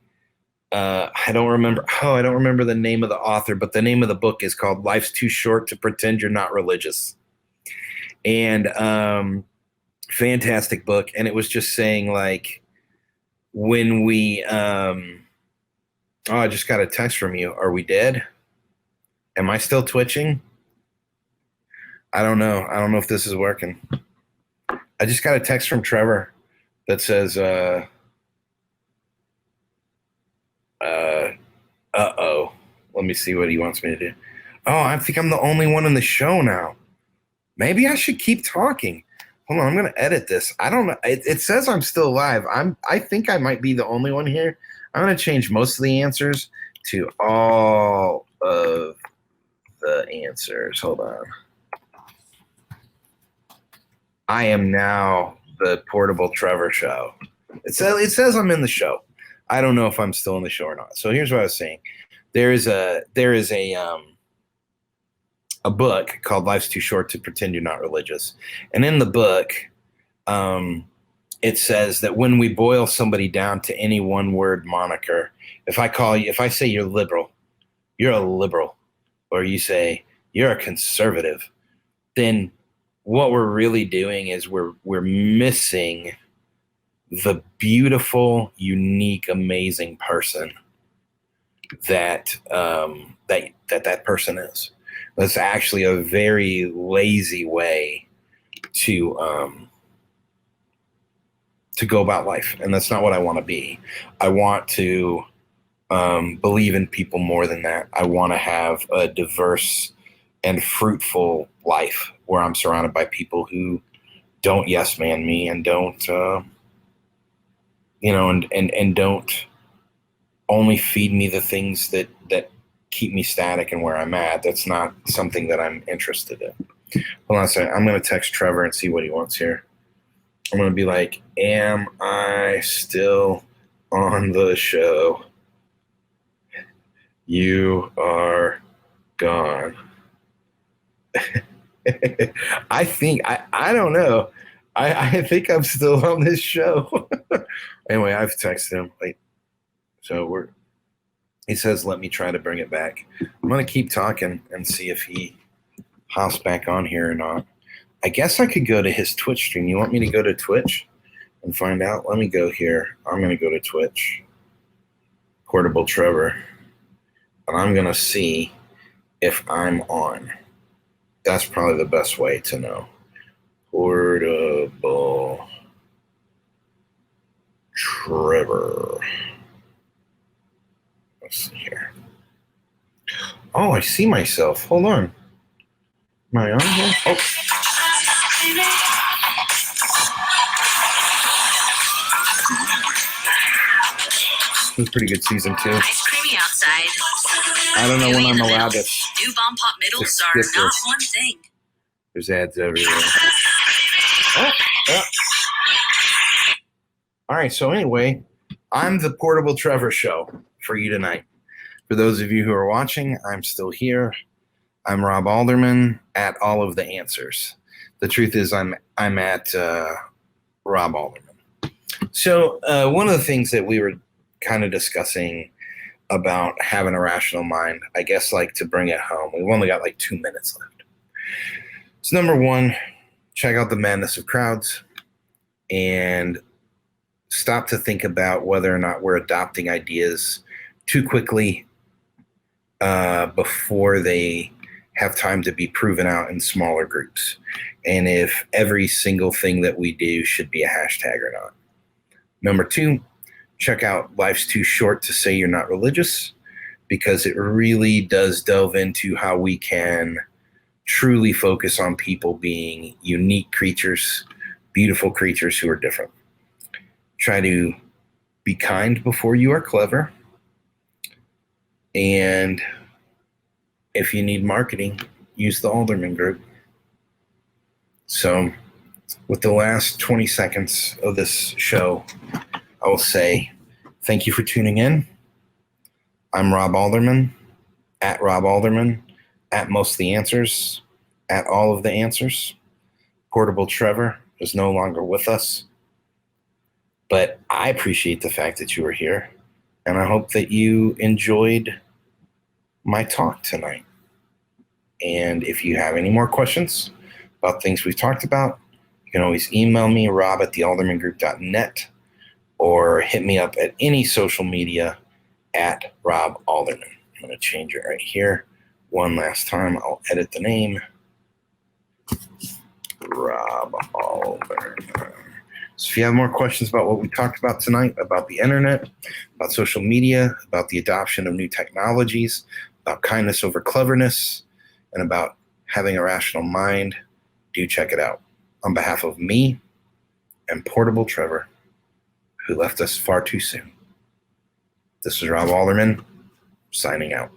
I don't remember the name of the author, but the name of the book is called "Life's Too Short to Pretend You're Not Religious," and fantastic book. And it was just saying like when we, I just got a text from you. Are we dead? Am I still twitching? I don't know. I don't know if this is working. I just got a text from Trevor that says, uh-oh. Let me see what he wants me to do. Oh, I think I'm the only one in the show now. Maybe I should keep talking. Hold on, I'm gonna edit this. I don't know. It says I'm still live. I think I might be the only one here. I'm gonna change most of the answers to all of the answers. Hold on. I am now the Portable Trevor show. It says I'm in the show. I don't know if I'm still in the show or not. So here's what I was saying. There is a book called "Life's Too Short to Pretend You're Not Religious," and in the book, it says that when we boil somebody down to any one word moniker, if I say you're liberal, you're a liberal, or you say you're a conservative, then what we're really doing is we're missing the beautiful, unique, amazing person that that person is. That's actually a very lazy way to go about life, and that's not what I want to be. I want to believe in people more than that. I want to have a diverse and fruitful life where I'm surrounded by people who don't yes man me and don't and don't only feed me the things that keep me static and where I'm at. That's not something that I'm interested in. Hold on a second. I'm going to text Trevor and see what he wants here. I'm going to be like, am I still on the show? You are gone. I don't know. I think I'm still on this show. Anyway, I've texted him. He says, let me try to bring it back. I'm going to keep talking and see if he hops back on here or not. I guess I could go to his Twitch stream. You want me to go to Twitch and find out? Let me go here. I'm going to go to Twitch. Portable Trevor. And I'm going to see if I'm on. That's probably the best way to know. Portable Trevor. Let's see here. Oh, I see myself. Hold on. Am I on here? Oh. It was pretty good season 2. Ice creamy outside. I don't know when I'm allowed to. New bomb pop middles are skip not this. one thing. There's ads everywhere. Oh, oh. All right. So anyway, I'm the Portable Trevor show for you tonight. For those of you who are watching, I'm still here. I'm Rob Alderman at All of the Answers. The truth is, I'm at Rob Alderman. So one of the things that we were kind of discussing about having a rational mind, I guess, like to bring it home, we've only got like 2 minutes left. So number one, check out the madness of crowds and stop to think about whether or not we're adopting ideas too quickly before they have time to be proven out in smaller groups. And if every single thing that we do should be a hashtag or not. Number two, check out Life's Too Short to Say You're Not Religious, because it really does delve into how we can truly focus on people being unique creatures, beautiful creatures who are different. Try to be kind before you are clever. And if you need marketing, use the Alderman Group. So with the last 20 seconds of this show, I will say thank you for tuning in. I'm Rob Alderman, at Rob Alderman, at Most of the Answers, at All of the Answers. Portable Trevor is no longer with us, but I appreciate the fact that you were here, and I hope that you enjoyed my talk tonight. And if you have any more questions about things we've talked about, you can always email me, rob@thealdermangroup.net, or hit me up at any social media at Rob Alderman. I'm going to change it right here. One last time, I'll edit the name. Rob Alderman. So if you have more questions about what we talked about tonight, about the internet, about social media, about the adoption of new technologies, about kindness over cleverness, and about having a rational mind, do check it out. On behalf of me and Portable Trevor, who left us far too soon, this is Rob Alderman, signing out.